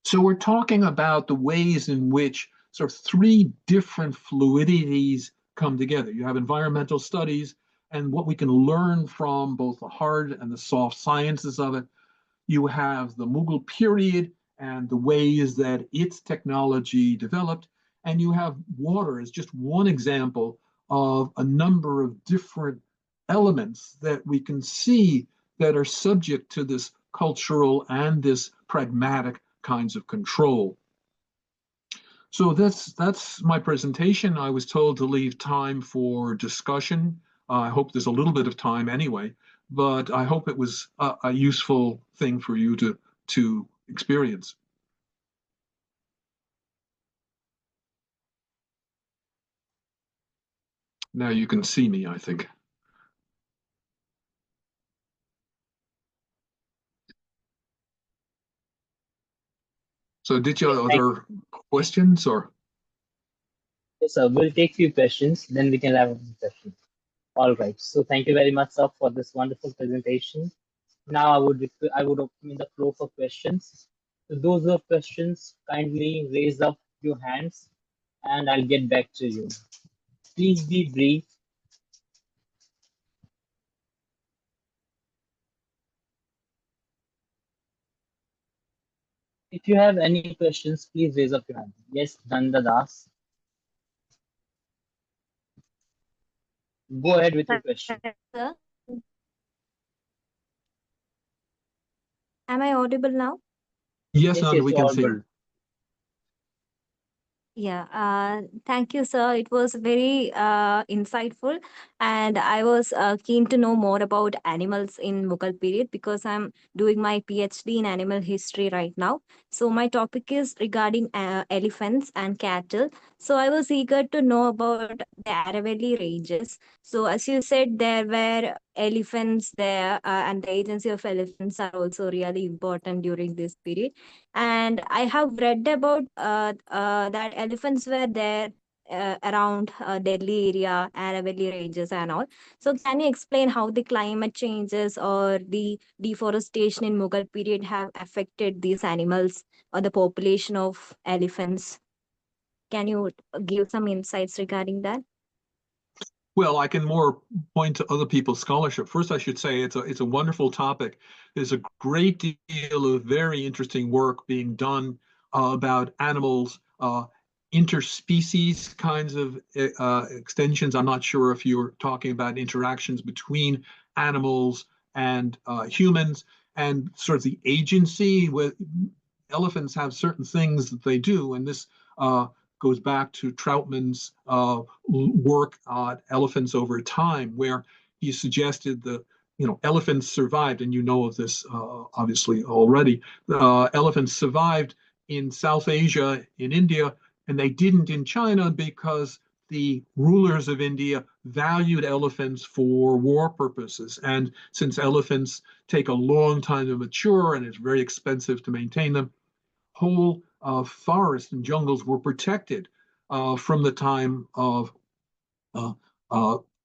So we're talking about the ways in which sort of three different fluidities come together. You have environmental studies and what we can learn from both the hard and the soft sciences of it. You have the Mughal period and the ways that its technology developed. And you have water as just one example of a number of different elements that we can see that are subject to this cultural and this pragmatic kinds of control. So that's my presentation. I was told to leave time for discussion. I hope there's a little bit of time anyway, but I hope it was a useful thing for you to experience. Now you can see me, I think. So did you have other questions or? Yes, sir. We'll take few questions, then we can have a discussion. All right. So thank you very much, sir, for this wonderful presentation. Now I would open the floor for questions. So those who have questions, kindly raise up your hands, and I'll get back to you. Please be brief. If you have any questions, please raise up your hand. Yes, Nanda Das. Go ahead with your question. Sir, am I audible now? Yes, Yes, Nanda, yes, we you're can see audible. you. Yeah, thank you, sir. It was very insightful, and I was keen to know more about animals in Mughal period because I'm doing my PhD in animal history right now. So my topic is regarding elephants and cattle. So I was eager to know about the Aravalli ranges. So as you said, there were elephants there, and the agency of elephants are also really important during this period. And I have read about that elephants were there around Delhi area, Aravalli ranges, and all. So, can you explain how the climate changes or the deforestation in Mughal period have affected these animals or the population of elephants? Can you give some insights regarding that? Well, I can more point to other people's scholarship. First, I should say it's a wonderful topic. There's a great deal of very interesting work being done about animals, interspecies kinds of extensions. I'm not sure if you're talking about interactions between animals and humans and sort of the agency with elephants have certain things that they do, and this goes back to Troutman's work on elephants over time, where he suggested that elephants survived, and you know of this obviously already. Elephants survived in South Asia, in India, and they didn't in China because the rulers of India valued elephants for war purposes. And since elephants take a long time to mature and it's very expensive to maintain them, whole forests and jungles were protected from the time of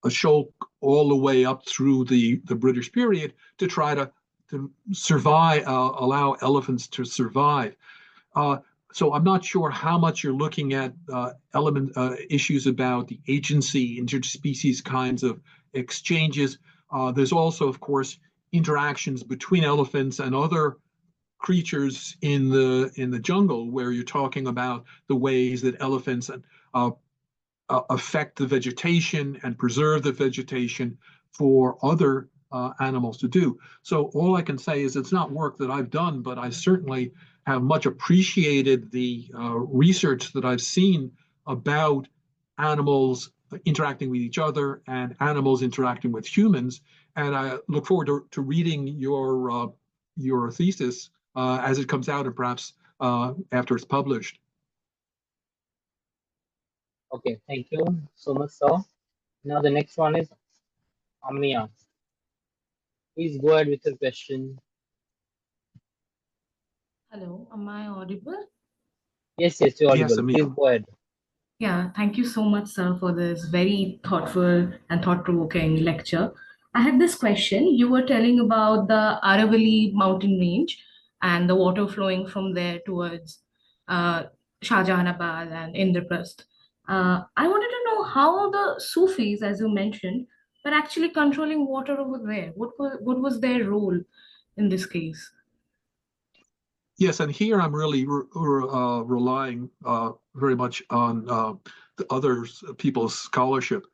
Ashoka all the way up through the British period to try to survive, allow elephants to survive. So I'm not sure how much you're looking at issues about the agency, interspecies kinds of exchanges. There's also, of course, interactions between elephants and other creatures in the jungle, where you're talking about the ways that elephants affect the vegetation and preserve the vegetation for other animals to do. So all I can say is it's not work that I've done, but I certainly have much appreciated the research that I've seen about animals interacting with each other and animals interacting with humans. And I look forward to reading your thesis as it comes out, and perhaps after it's published. Okay, thank you so much, sir. Now the next one is Amnia. Please go ahead with your question. Hello, am I audible? Yes, you're audible. Yes, Amina. Please go ahead. Yeah, thank you so much, sir, for this very thoughtful and thought-provoking lecture. I had this question. You were telling about the Aravalli mountain range and the water flowing from there towards Shahjahanabad and Indraprasth. I wanted to know how the Sufis, as you mentioned, were actually controlling water over there. What was their role in this case? Yes, and here I'm really relying very much on the other people's scholarship.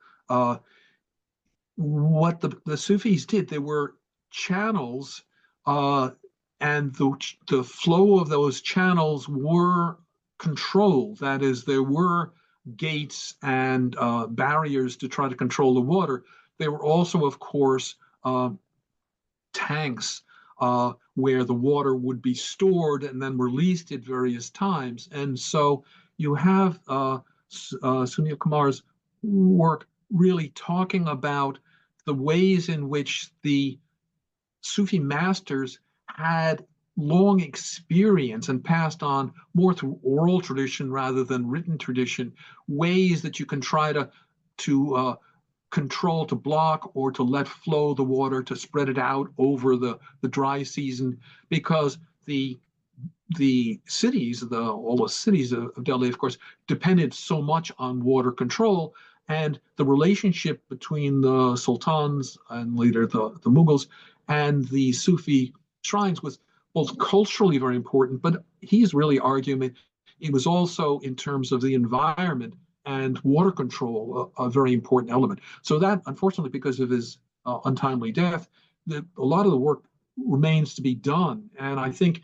What the Sufis did, there were channels, and the flow of those channels were controlled. That is, there were gates and barriers to try to control the water. There were also, of course, tanks where the water would be stored and then released at various times. And so you have Sunil Kumar's work really talking about the ways in which the Sufi masters had long experience and passed on more through oral tradition rather than written tradition, ways that you can try to control, to block, or to let flow the water, to spread it out over the dry season, because the cities, all the cities of Delhi, of course, depended so much on water control, and the relationship between the sultans and later the Mughals and the Sufi shrines was both culturally very important, but he's really arguing it was also, in terms of the environment and water control, a very important element. So that, unfortunately, because of his untimely death, a lot of the work remains to be done. And I think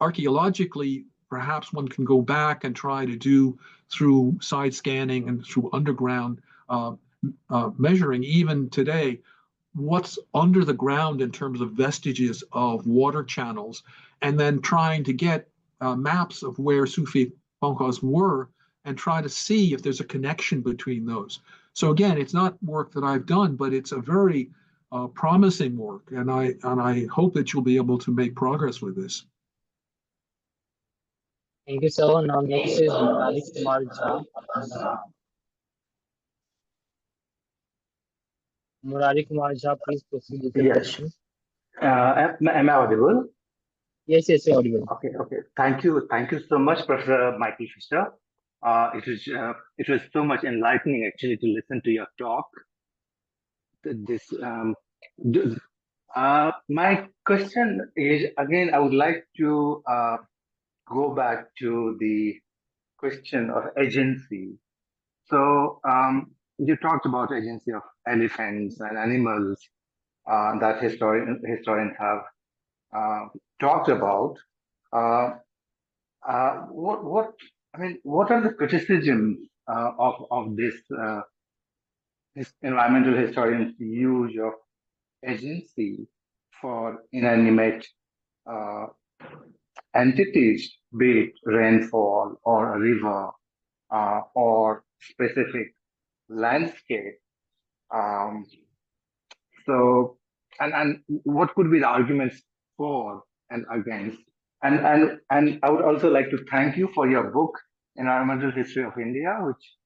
archaeologically, perhaps one can go back and try to do, through side scanning and through underground measuring, even today, what's under the ground in terms of vestiges of water channels, and then trying to get maps of where Sufi Pancas were and try to see if there's a connection between those. So again, it's not work that I've done, but it's a very promising work, and I hope that you'll be able to make progress with this. Thank you, sir. Now next is Murari Kumar Jha. Murari Kumar Jha, please proceed with your question. Am I audible? Yes, you're audible. Okay. Thank you so much, Professor Michael Fisher. It was so much enlightening, actually, to listen to your talk. My question is, again, I would like to go back to the question of agency. So you talked about agency of elephants and animals that historians have talked about. What are the criticisms of this environmental historians' use of agency for inanimate entities, be it rainfall or a river or specific landscape? So, and what could be the arguments for and against? And I would also like to thank you for your book, Environmental History of India, which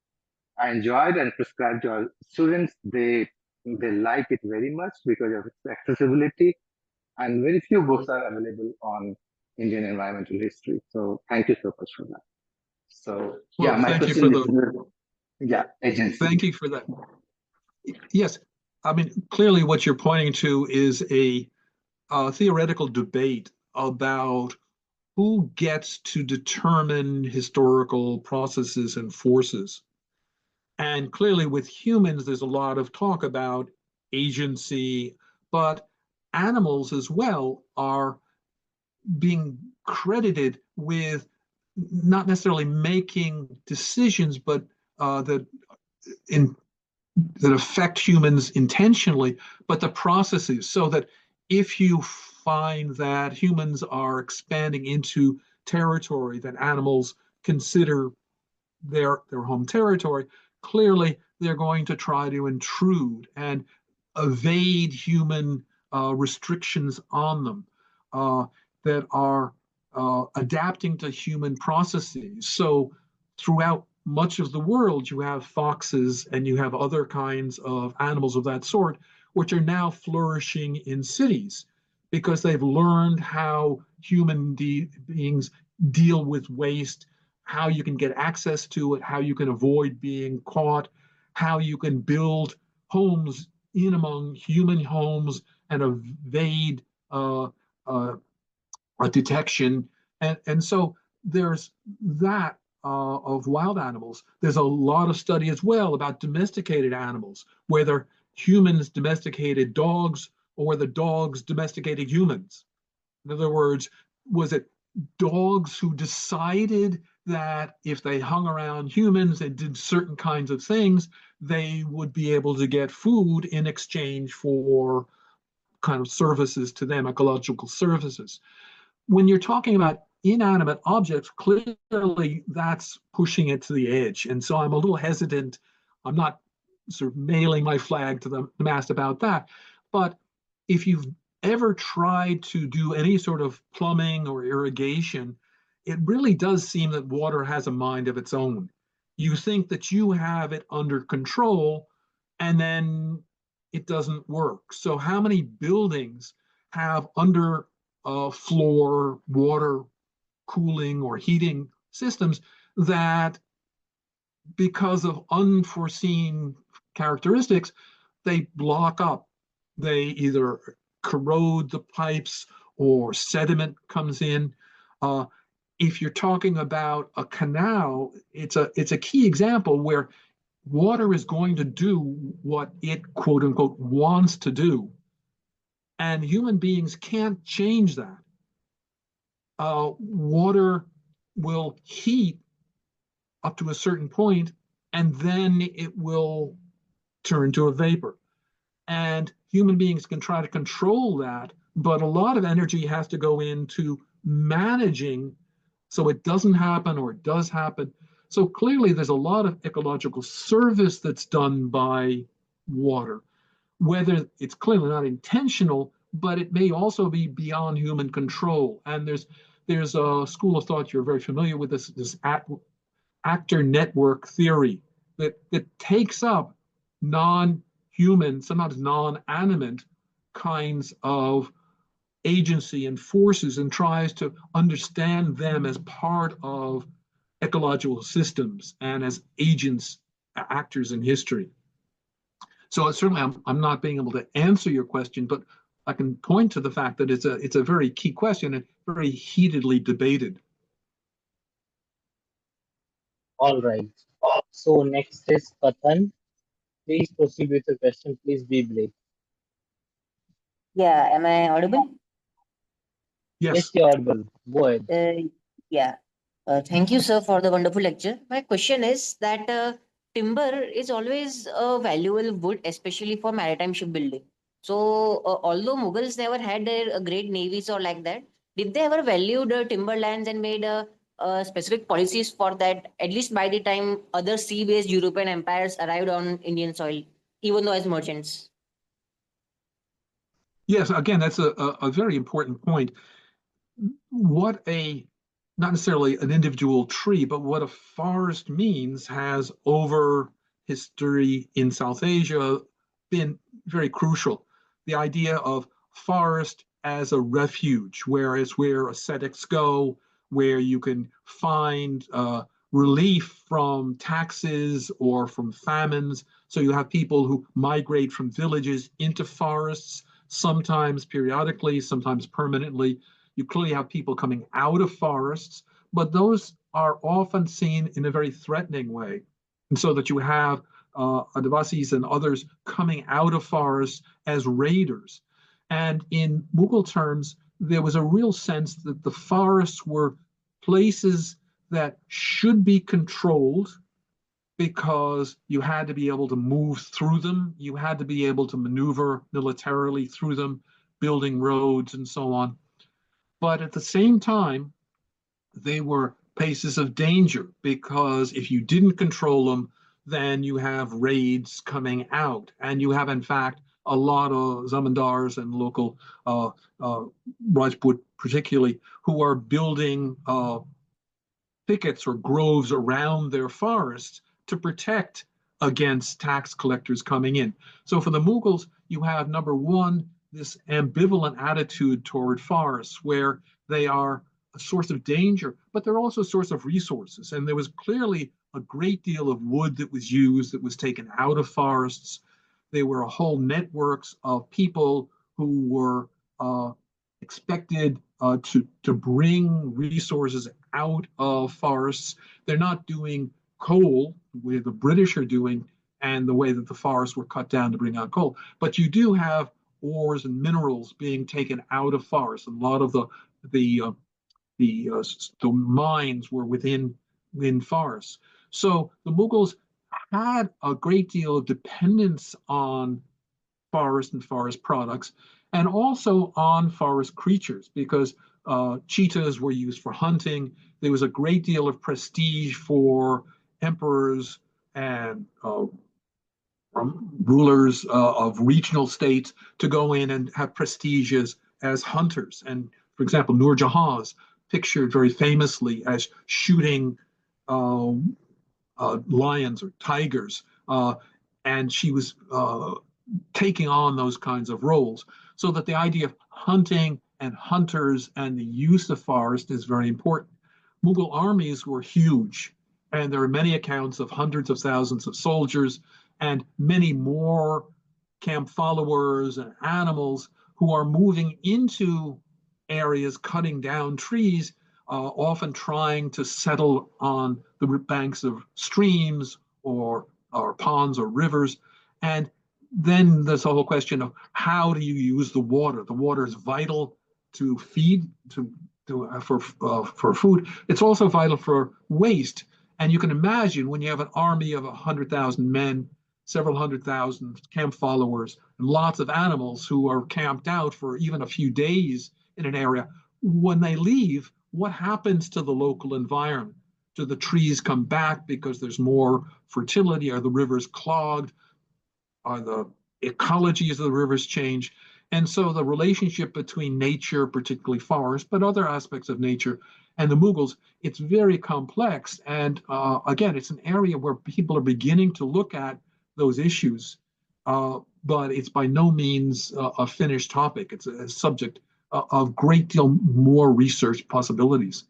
I enjoyed and prescribed to our students. They they like it very much because of its accessibility, and very few books are available on Indian environmental history. So thank you so much for that. So yeah, Well, my thank you question for is, the yeah, agency. thank you for that. Yes, I mean, clearly what you're pointing to is a theoretical debate about who gets to determine historical processes and forces. And clearly with humans, there's a lot of talk about agency, but animals as well are being credited with not necessarily making decisions, but that in that affect humans intentionally, but the processes. So that if you find that humans are expanding into territory that animals consider their home territory, clearly they're going to try to intrude and evade human restrictions on them that are adapting to human processes. So throughout much of the world, you have foxes and you have other kinds of animals of that sort, which are now flourishing in cities because they've learned how human beings deal with waste, how you can get access to it, how you can avoid being caught, how you can build homes in among human homes and evade a detection. And so there's that of wild animals. There's a lot of study as well about domesticated animals, whether humans domesticated dogs or whether dogs domesticated humans. In other words, was it dogs who decided that if they hung around humans and did certain kinds of things, they would be able to get food in exchange for kind of services to them, ecological services? When you're talking about inanimate objects, clearly that's pushing it to the edge. And so I'm a little hesitant. I'm not sort of nailing my flag to the mast about that. But if you've ever tried to do any sort of plumbing or irrigation, it really does seem that water has a mind of its own. You think that you have it under control, and then it doesn't work. So how many buildings have under floor water cooling or heating systems that, because of unforeseen characteristics, they block up? They either corrode the pipes or sediment comes in. If you're talking about a canal, it's a key example where water is going to do what it, quote unquote, wants to do. And human beings can't change that. Water will heat up to a certain point, and then it will turn to a vapor. And human beings can try to control that, but a lot of energy has to go into managing so it doesn't happen or it does happen. So clearly, there's a lot of ecological service that's done by water, whether it's clearly not intentional, but it may also be beyond human control. And there's a school of thought, you're very familiar with this actor network theory that takes up non-human, sometimes non-animate kinds of agency and forces and tries to understand them as part of ecological systems and as agents, actors in history. So certainly I'm not being able to answer your question, but I can point to the fact that it's a very key question and very heatedly debated. All right. So next is Pathan. Please proceed with your question. Please be brief. Yeah, am I audible? Yes, Yes. you're audible. Go ahead. Yeah. Thank you, sir, for the wonderful lecture. My question is that timber is always a valuable wood, especially for maritime shipbuilding. So, although Mughals never had their great navies or like that, did they ever value the timberlands and made specific policies for that, at least by the time other sea-based European empires arrived on Indian soil, even though as merchants? Yes, again, that's a very important point. What not necessarily an individual tree, but what a forest means has over history in South Asia been very crucial. The idea of forest as a refuge, where ascetics go, where you can find relief from taxes or from famines. So you have people who migrate from villages into forests, sometimes periodically, sometimes permanently. You clearly have people coming out of forests, but those are often seen in a very threatening way. And so that you have Adivasis and others coming out of forests as raiders. And in Mughal terms, there was a real sense that the forests were places that should be controlled because you had to be able to move through them. You had to be able to maneuver militarily through them, building roads and so on. But at the same time, they were places of danger because if you didn't control them, then you have raids coming out. And you have, in fact, a lot of zamindars and local Rajput particularly, who are building thickets or groves around their forests to protect against tax collectors coming in. So for the Mughals, you have, number one, this ambivalent attitude toward forests where they are a source of danger, but they're also a source of resources. And there was clearly a great deal of wood that was used that was taken out of forests. There were whole networks of people who were expected to bring resources out of forests. They're not doing coal the way the British are doing and the way that the forests were cut down to bring out coal. But you do have ores and minerals being taken out of forests. A lot of the mines were within forests. So the Mughals had a great deal of dependence on forest and forest products, and also on forest creatures, because cheetahs were used for hunting. There was a great deal of prestige for emperors and rulers of regional states to go in and have prestige as hunters. And for example, Nur Jahan is pictured very famously as shooting lions or tigers, and she was taking on those kinds of roles. So that the idea of hunting and hunters and the use of forest is very important. Mughal armies were huge, and there are many accounts of hundreds of thousands of soldiers and many more camp followers and animals who are moving into areas, cutting down trees, often trying to settle on the banks of streams or ponds or rivers. And then there's the whole question of how do you use the water? The water is vital to feed, for food. It's also vital for waste. And you can imagine when you have an army of 100,000 men, several 100,000 camp followers, and lots of animals who are camped out for even a few days in an area, when they leave, what happens to the local environment? Do the trees come back because there's more fertility? Are the rivers clogged? Are the ecologies of the rivers change? And so the relationship between nature, particularly forest, but other aspects of nature, and the Mughals, it's very complex. And again, it's an area where people are beginning to look at those issues, but it's by no means a finished topic. It's a subject of great deal more research possibilities.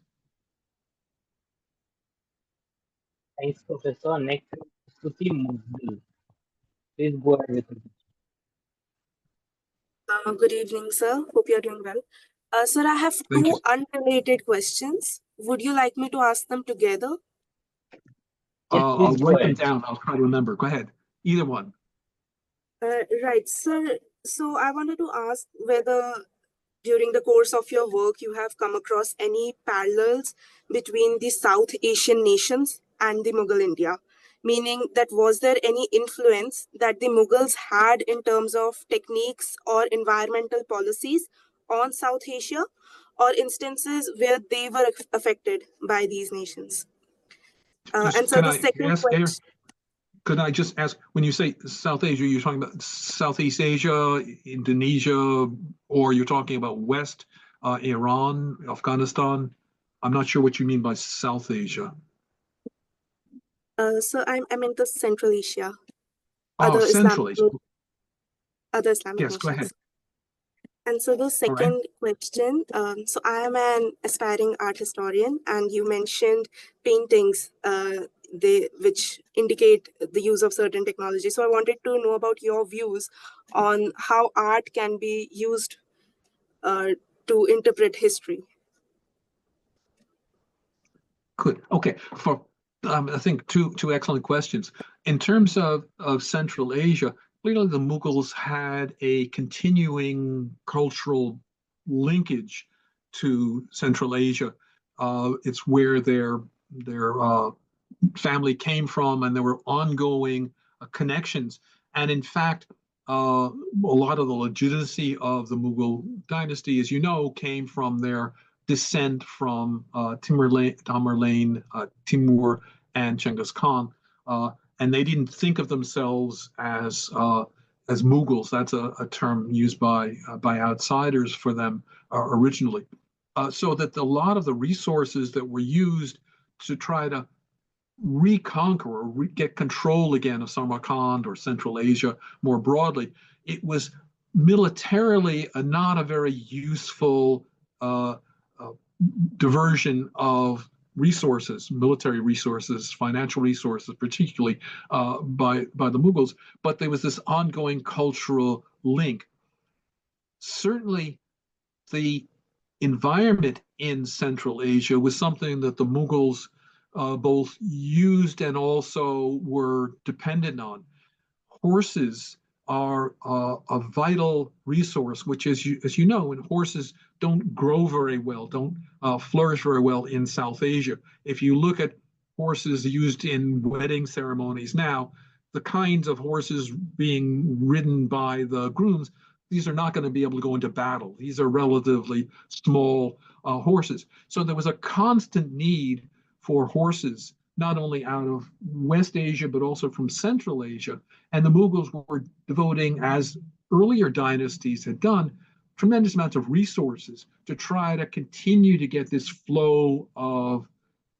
Thanks, Professor. Next, Stuti Mughal. Please go ahead with it. Good evening, sir. Hope you're doing well. Sir, I have two unrelated questions. Would you like me to ask them together? I'll write them down. I'll try to remember. Go ahead. Either one. Right, sir. So I wanted to ask whether during the course of your work you have come across any parallels between the South Asian nations and the Mughal India. Meaning that was there any influence that the Mughals had in terms of techniques or environmental policies on South Asia, or instances where they were affected by these nations? And so the second question. Could I just ask, when you say South Asia, you're talking about Southeast Asia, Indonesia, or you're talking about West, Iran, Afghanistan? I'm not sure what you mean by South Asia. So I'm in the Central Asia. Oh, Central Asia. other Islamic Yes, go ahead. nations. And so the All right. second question, so I am an aspiring art historian, and you mentioned paintings which indicate the use of certain technology. So I wanted to know about your views on how art can be used to interpret history. Good. Okay. For I think two excellent questions. In terms of Central Asia, clearly the Mughals had a continuing cultural linkage to Central Asia. It's where their family came from, and there were ongoing connections. And in fact, a lot of the legitimacy of the Mughal dynasty, as you know, came from their descent from Tamerlane, Timur, and Genghis Khan, and they didn't think of themselves as Mughals. That's a term used by outsiders for them originally. So that a lot of the resources that were used to try to reconquer or get control again of Samarkand or Central Asia more broadly, it was militarily not a very useful diversion of resources, military resources, financial resources, particularly by the Mughals. But there was this ongoing cultural link. Certainly, the environment in Central Asia was something that the Mughals both used and also were dependent on. Horses are a vital resource, which, as you know, and horses don't grow very well, don't flourish very well in South Asia. If you look at horses used in wedding ceremonies now, the kinds of horses being ridden by the grooms, these are not going to be able to go into battle. These are relatively small horses. So there was a constant need for horses, not only out of West Asia, but also from Central Asia. And the Mughals were devoting, as earlier dynasties had done, tremendous amounts of resources to try to continue to get this flow of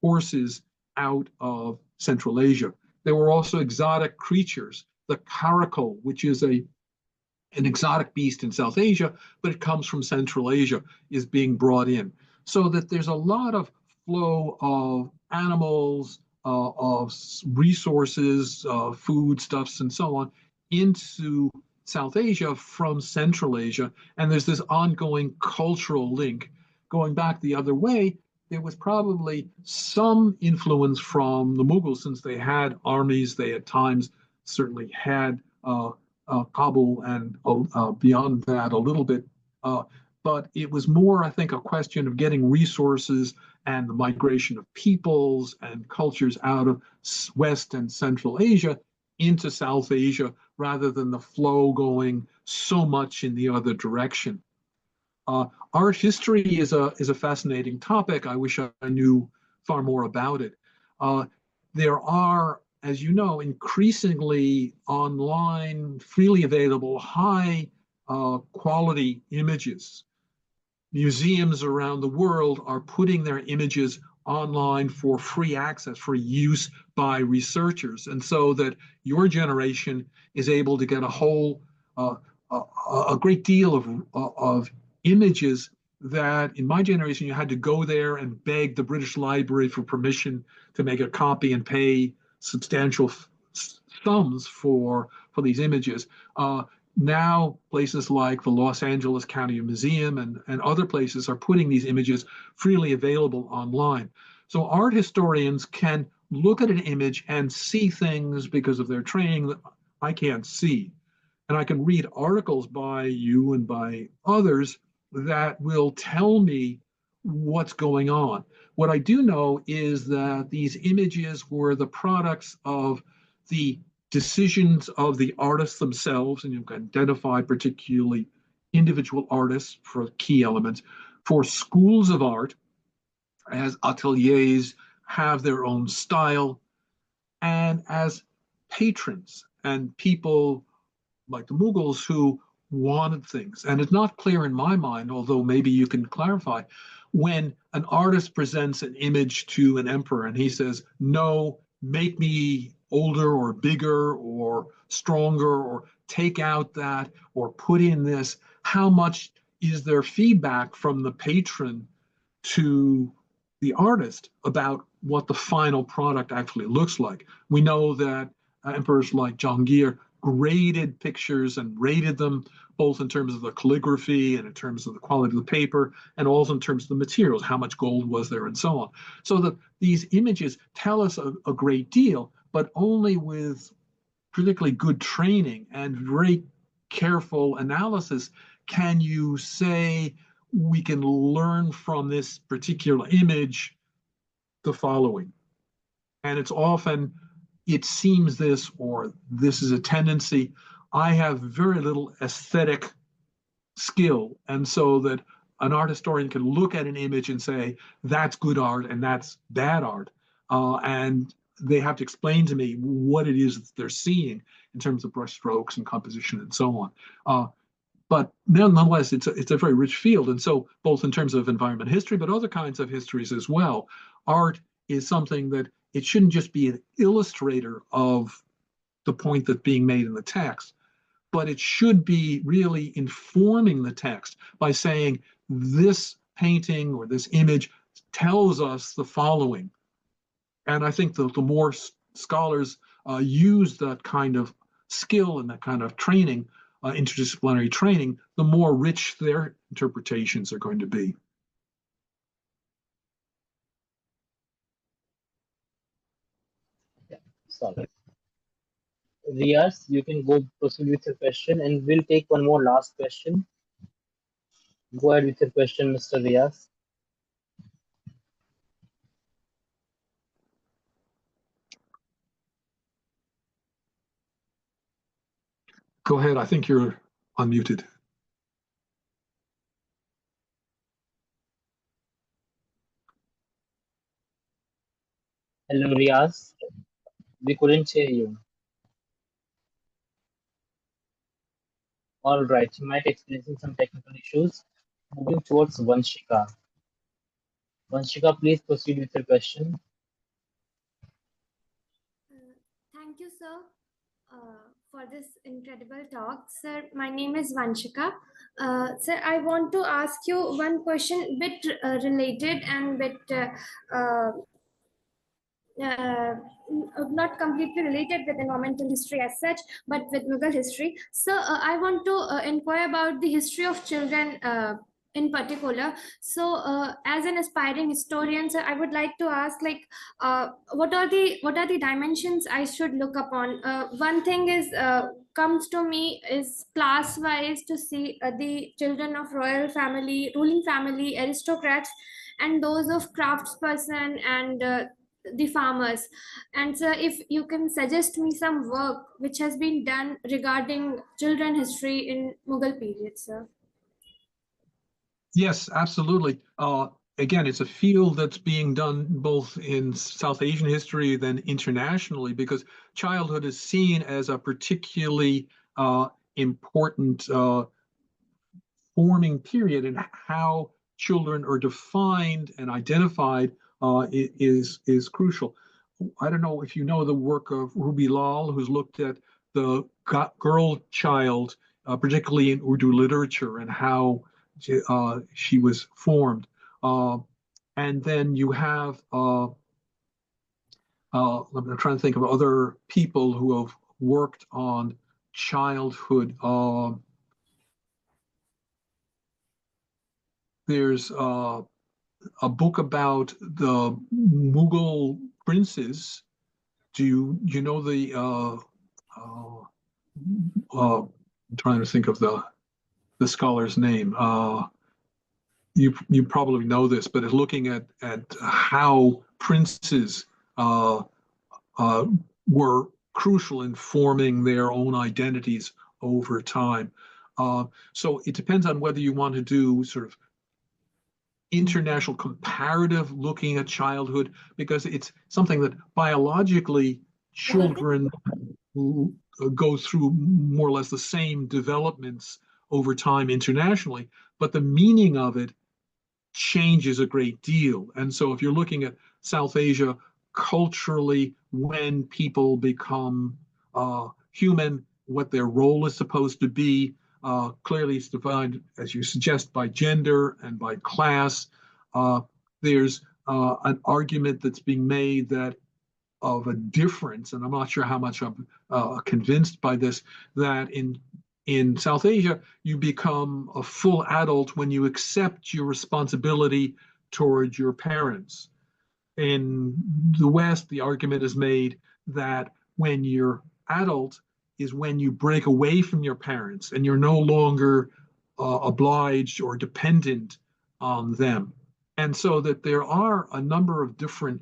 horses out of Central Asia. There were also exotic creatures, the caracal, which is an exotic beast in South Asia, but it comes from Central Asia, is being brought in. So that there's a lot of flow of animals, of resources, foodstuffs, and so on into South Asia from Central Asia. And there's this ongoing cultural link. Going back the other way, there was probably some influence from the Mughals, since they had armies. They at times certainly had Kabul and beyond that a little bit. But it was more, I think, a question of getting resources and the migration of peoples and cultures out of West and Central Asia into South Asia, rather than the flow going so much in the other direction. Art history is a fascinating topic. I wish I knew far more about it. There are, as you know, increasingly online, freely available, high quality images. Museums around the world are putting their images online for free access, for use by researchers, and so that your generation is able to get a great deal of images that in my generation you had to go there and beg the British Library for permission to make a copy and pay substantial sums for these images. Now places like the Los Angeles County Museum and other places are putting these images freely available online. So art historians can look at an image and see things because of their training that I can't see. And I can read articles by you and by others that will tell me what's going on. What I do know is that these images were the products of the decisions of the artists themselves, and you can identify particularly individual artists for key elements. For schools of art, as ateliers have their own style, and as patrons and people like the Mughals who wanted things. And it's not clear in my mind, although maybe you can clarify, when an artist presents an image to an emperor and he says, no, make me older or bigger or stronger, or take out that or put in this? How much is there feedback from the patron to the artist about what the final product actually looks like? We know that emperors like Jahangir graded pictures and rated them both in terms of the calligraphy and in terms of the quality of the paper, and also in terms of the materials, how much gold was there, and so on. So that these images tell us a great deal, but only with particularly good training and very careful analysis can you say we can learn from this particular image the following. And it's often, it seems this, or this is a tendency. I have very little aesthetic skill, and so that an art historian can look at an image and say, that's good art and that's bad art. And they have to explain to me what it is that they're seeing in terms of brush strokes and composition and so on. But nonetheless, it's a very rich field. And so both in terms of environment history, but other kinds of histories as well, art is something that it shouldn't just be an illustrator of the point that's being made in the text, but it should be really informing the text by saying this painting or this image tells us the following. And I think that the more scholars use that kind of skill and that kind of training, interdisciplinary training, the more rich their interpretations are going to be. Sorry. Riaz, you can go proceed with your question, and we'll take one more last question. Go ahead with your question, Mr. Riaz. Go ahead. I think you're unmuted. Hello, Riaz. We couldn't hear you. All right, you might experiencing some technical issues. Moving towards Vanshika. Vanshika, please proceed with your question. Thank you, sir, for this incredible talk. Sir, my name is Vanshika. Sir, I want to ask you one question, bit related and bit not completely related with environmental history as such, but with Mughal history. So I want to inquire about the history of children in particular. So as an aspiring historian, sir, I would like to ask, like, what are the dimensions I should look upon? One thing is comes to me is class wise, to see the children of royal family, ruling family, aristocrats, and those of craftsperson and the farmers. And so if you can suggest me some work which has been done regarding children history in Mughal period, sir. Yes, absolutely. Again, it's a field that's being done both in South Asian history then internationally, because childhood is seen as a particularly important forming period, and how children are defined and identified is crucial. I don't know if you know the work of Ruby Lal, who's looked at the girl child, particularly in Urdu literature, and how she was formed. And then you have, I'm trying to think of other people who have worked on childhood. There's a book about the Mughal princes. Do you know the? I'm trying to think of the scholar's name. You probably know this, but it's looking at how princes were crucial in forming their own identities over time. So it depends on whether you want to do sort of international comparative looking at childhood, because it's something that biologically children go through more or less the same developments over time internationally, but the meaning of it changes a great deal. And so if you're looking at South Asia culturally, when people become human, what their role is supposed to be. Clearly, it's defined, as you suggest, by gender and by class. There's an argument that's being made that of a difference, and I'm not sure how much I'm convinced by this, that in South Asia, you become a full adult when you accept your responsibility towards your parents. In the West, the argument is made that when you're adult is when you break away from your parents and you're no longer obliged or dependent on them. And so that there are a number of different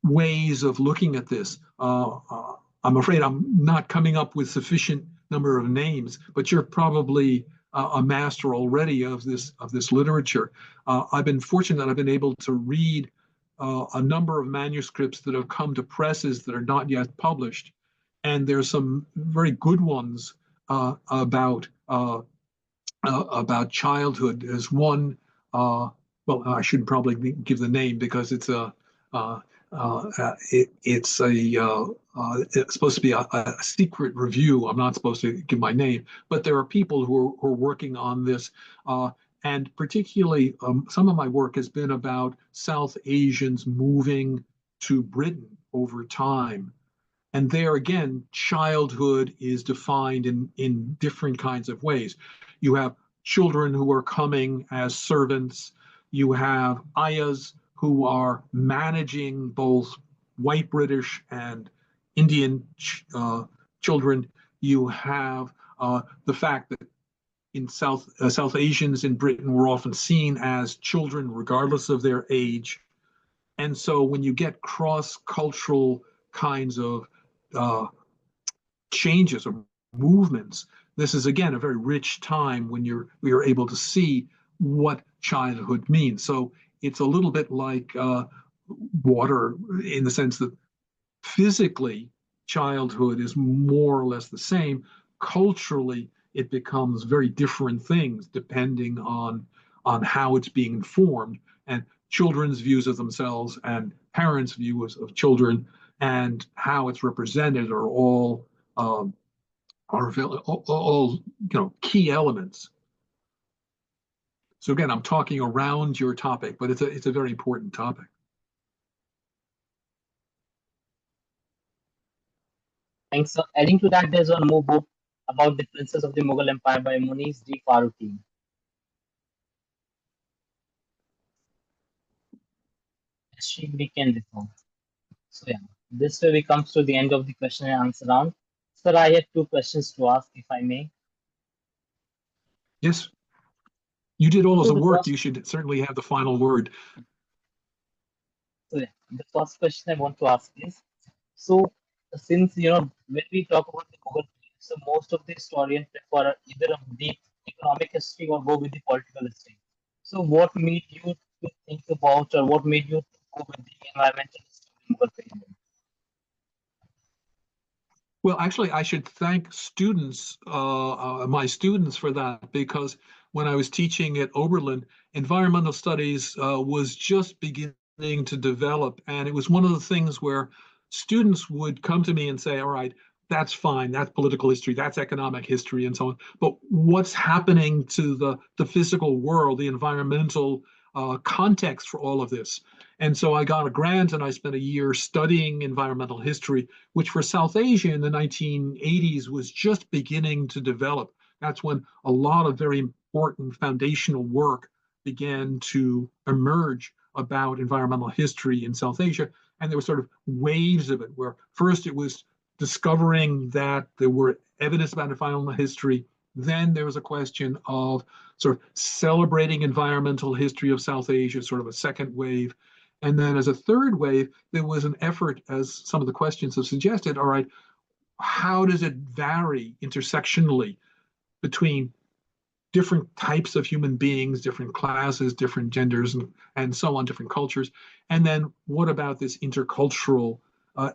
ways of looking at this. I'm afraid I'm not coming up with sufficient number of names, but you're probably a master already of this literature. I've been fortunate that I've been able to read a number of manuscripts that have come to presses that are not yet published, and there's some very good ones about childhood. There's one. Well, I shouldn't probably give the name because it's supposed to be a secret review. I'm not supposed to give my name, but there are people who are working on this. And particularly, some of my work has been about South Asians moving to Britain over time. And there again, childhood is defined in different kinds of ways. You have children who are coming as servants. You have ayahs who are managing both white British and Indian children. You have the fact that in South Asians in Britain were often seen as children regardless of their age. And so when you get cross-cultural kinds of changes or movements, this is again a very rich time when we are able to see what childhood means. So it's a little bit like water in the sense that physically childhood is more or less the same. Culturally, it becomes very different things depending on how it's being informed, and children's views of themselves and parents' views of children and how it's represented are all key elements. So again, I'm talking around your topic, but it's a very important topic. Thanks. So adding to that, there's one more book about the Princes of the Mughal Empire by Muniz D. Faruqi. History we can reform. So yeah, this way we come to the end of the question and answer round. Sir, I have 2 questions to ask, if I may. Yes. You did all of So the the work. first- You should certainly have the final word. So yeah, the first question I want to ask is, so since when we talk about the Mughal period, so most of the historians prefer either a deep economic history or go with the political history. So what made you to think about, or what made you go with the environmental history of the Mughal period? Well, actually, I should thank students, my students, for that, because when I was teaching at Oberlin, environmental studies was just beginning to develop, and it was one of the things where students would come to me and say, all right, that's fine, that's political history, that's economic history, and so on, but what's happening to the physical world, the environmental context for all of this? And so I got a grant and I spent a year studying environmental history, which for South Asia in the 1980s was just beginning to develop. That's when a lot of very important foundational work began to emerge about environmental history in South Asia. And there were sort of waves of it, where first it was discovering that there were evidence about environmental history. Then there was a question of sort of celebrating environmental history of South Asia, sort of a second wave. And then as a third wave, there was an effort, as some of the questions have suggested, all right, how does it vary intersectionally between different types of human beings, different classes, different genders, and so on, different cultures? And then what about this intercultural,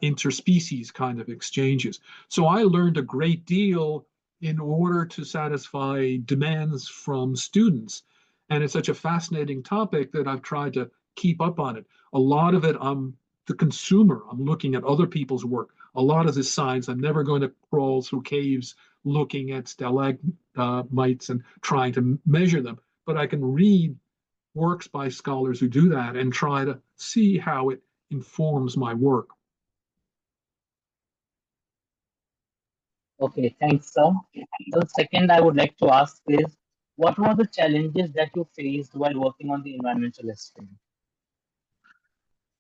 interspecies kind of exchanges? So I learned a great deal in order to satisfy demands from students. And it's such a fascinating topic that I've tried to keep up on it. A lot of it I'm the consumer. I'm looking at other people's work. A lot of this science, I'm never going to crawl through caves looking at stalagmites and trying to measure them, but I can read works by scholars who do that and try to see how it informs my work. Okay, thanks, sir. So second, I would like to ask is, what were the challenges that you faced while working on the environmental history?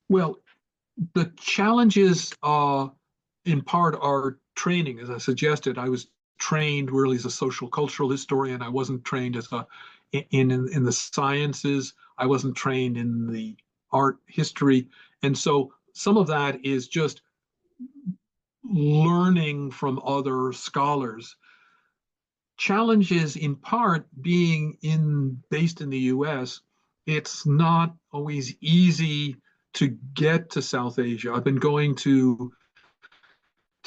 Well, the challenges in part are training. As I suggested, I was trained really as a social cultural historian. I wasn't trained as in the sciences. I wasn't trained in the art history. And so some of that is just learning from other scholars. Challenges in part being based in the US, it's not always easy to get to South Asia. I've been going to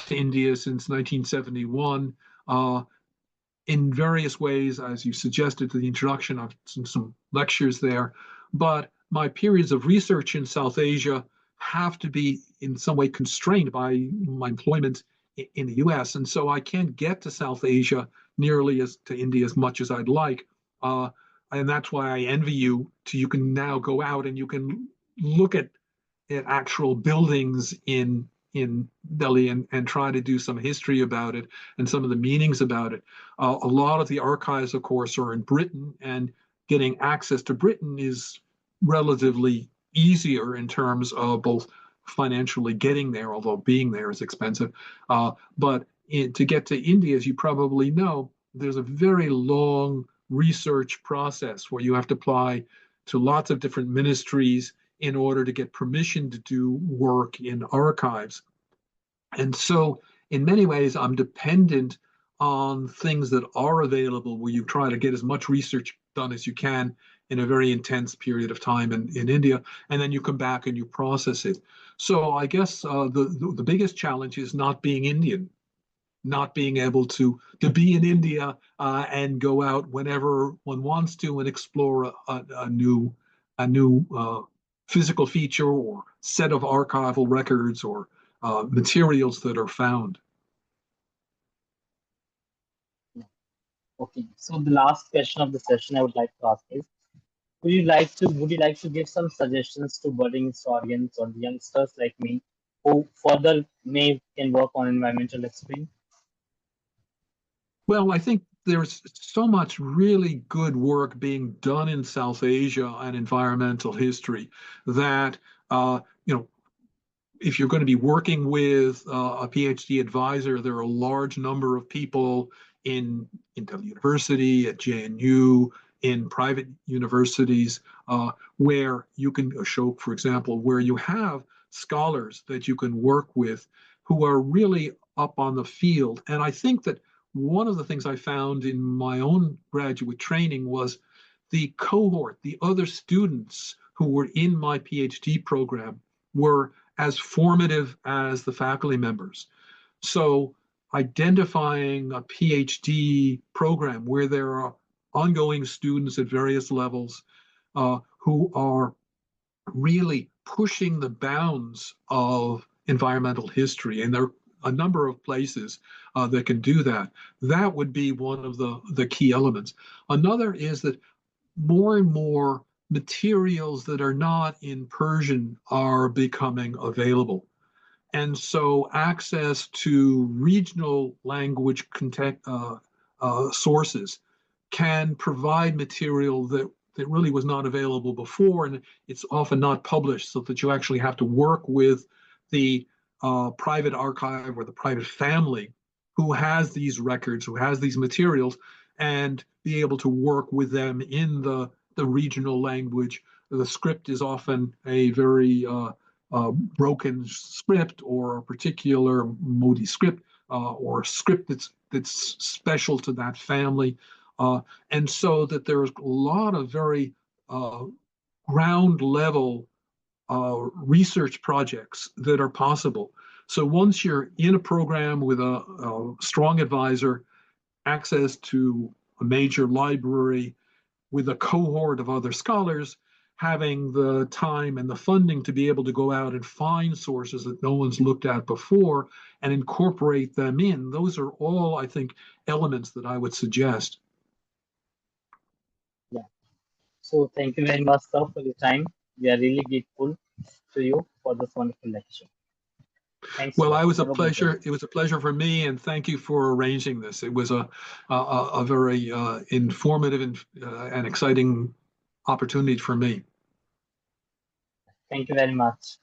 India since 1971 in various ways, as you suggested to the introduction. I've some lectures there, but my periods of research in South Asia have to be in some way constrained by my employment in the US. And so I can't get to South Asia nearly as to India as much as I'd like. And that's why I envy you. You can now go out and you can look at actual buildings in Delhi and try to do some history about it and some of the meanings about it. A lot of the archives, of course, are in Britain, and getting access to Britain is relatively easier in terms of both financially getting there, although being there is expensive. But to get to India, as you probably know, there's a very long research process where you have to apply to lots of different ministries in order to get permission to do work in archives. And so in many ways, I'm dependent on things that are available where you try to get as much research done as you can in a very intense period of time in India, and then you come back and you process it. So I guess the biggest challenge is not being Indian, not being able to be in India and go out whenever one wants to and explore a new physical feature or set of archival records or materials that are found. Okay, so the last question of the session I would like to ask is, would you like to give some suggestions to budding historians or youngsters like me who further can work on environmental history? Well, I think there's so much really good work being done in South Asia on environmental history that if you're going to be working with a PhD advisor, there are a large number of people in Delhi University, at JNU, in private universities, where you can, Ashok, for example, where you have scholars that you can work with who are really up on the field. And I think that one of the things I found in my own graduate training was the cohort, the other students who were in my PhD program were as formative as the faculty members. So identifying a PhD program where there are ongoing students at various levels who are really pushing the bounds of environmental history, and there are a number of places that can do that. That would be one of the key elements. Another is that more and more materials that are not in Persian are becoming available. And so access to regional language sources can provide material that really was not available before, and it's often not published, so that you actually have to work with the private archive or the private family who has these records, who has these materials, and be able to work with them in the regional language. The script is often a very broken script or a particular Modi script or a script that's special to that family. And so that there's a lot of very ground level research projects that are possible. So once you're in a program with a strong advisor, access to a major library with a cohort of other scholars, having the time and the funding to be able to go out and find sources that no one's looked at before and incorporate them in. Those are all, I think, elements that I would suggest. Yeah. So thank you very much, sir, for your time. We are really grateful to you for this wonderful lecture. Thanks. Well, sir. it was a Have a good day. pleasure. It was a pleasure for me, and thank you for arranging this. It was a very informative and exciting opportunity for me. Thank you very much.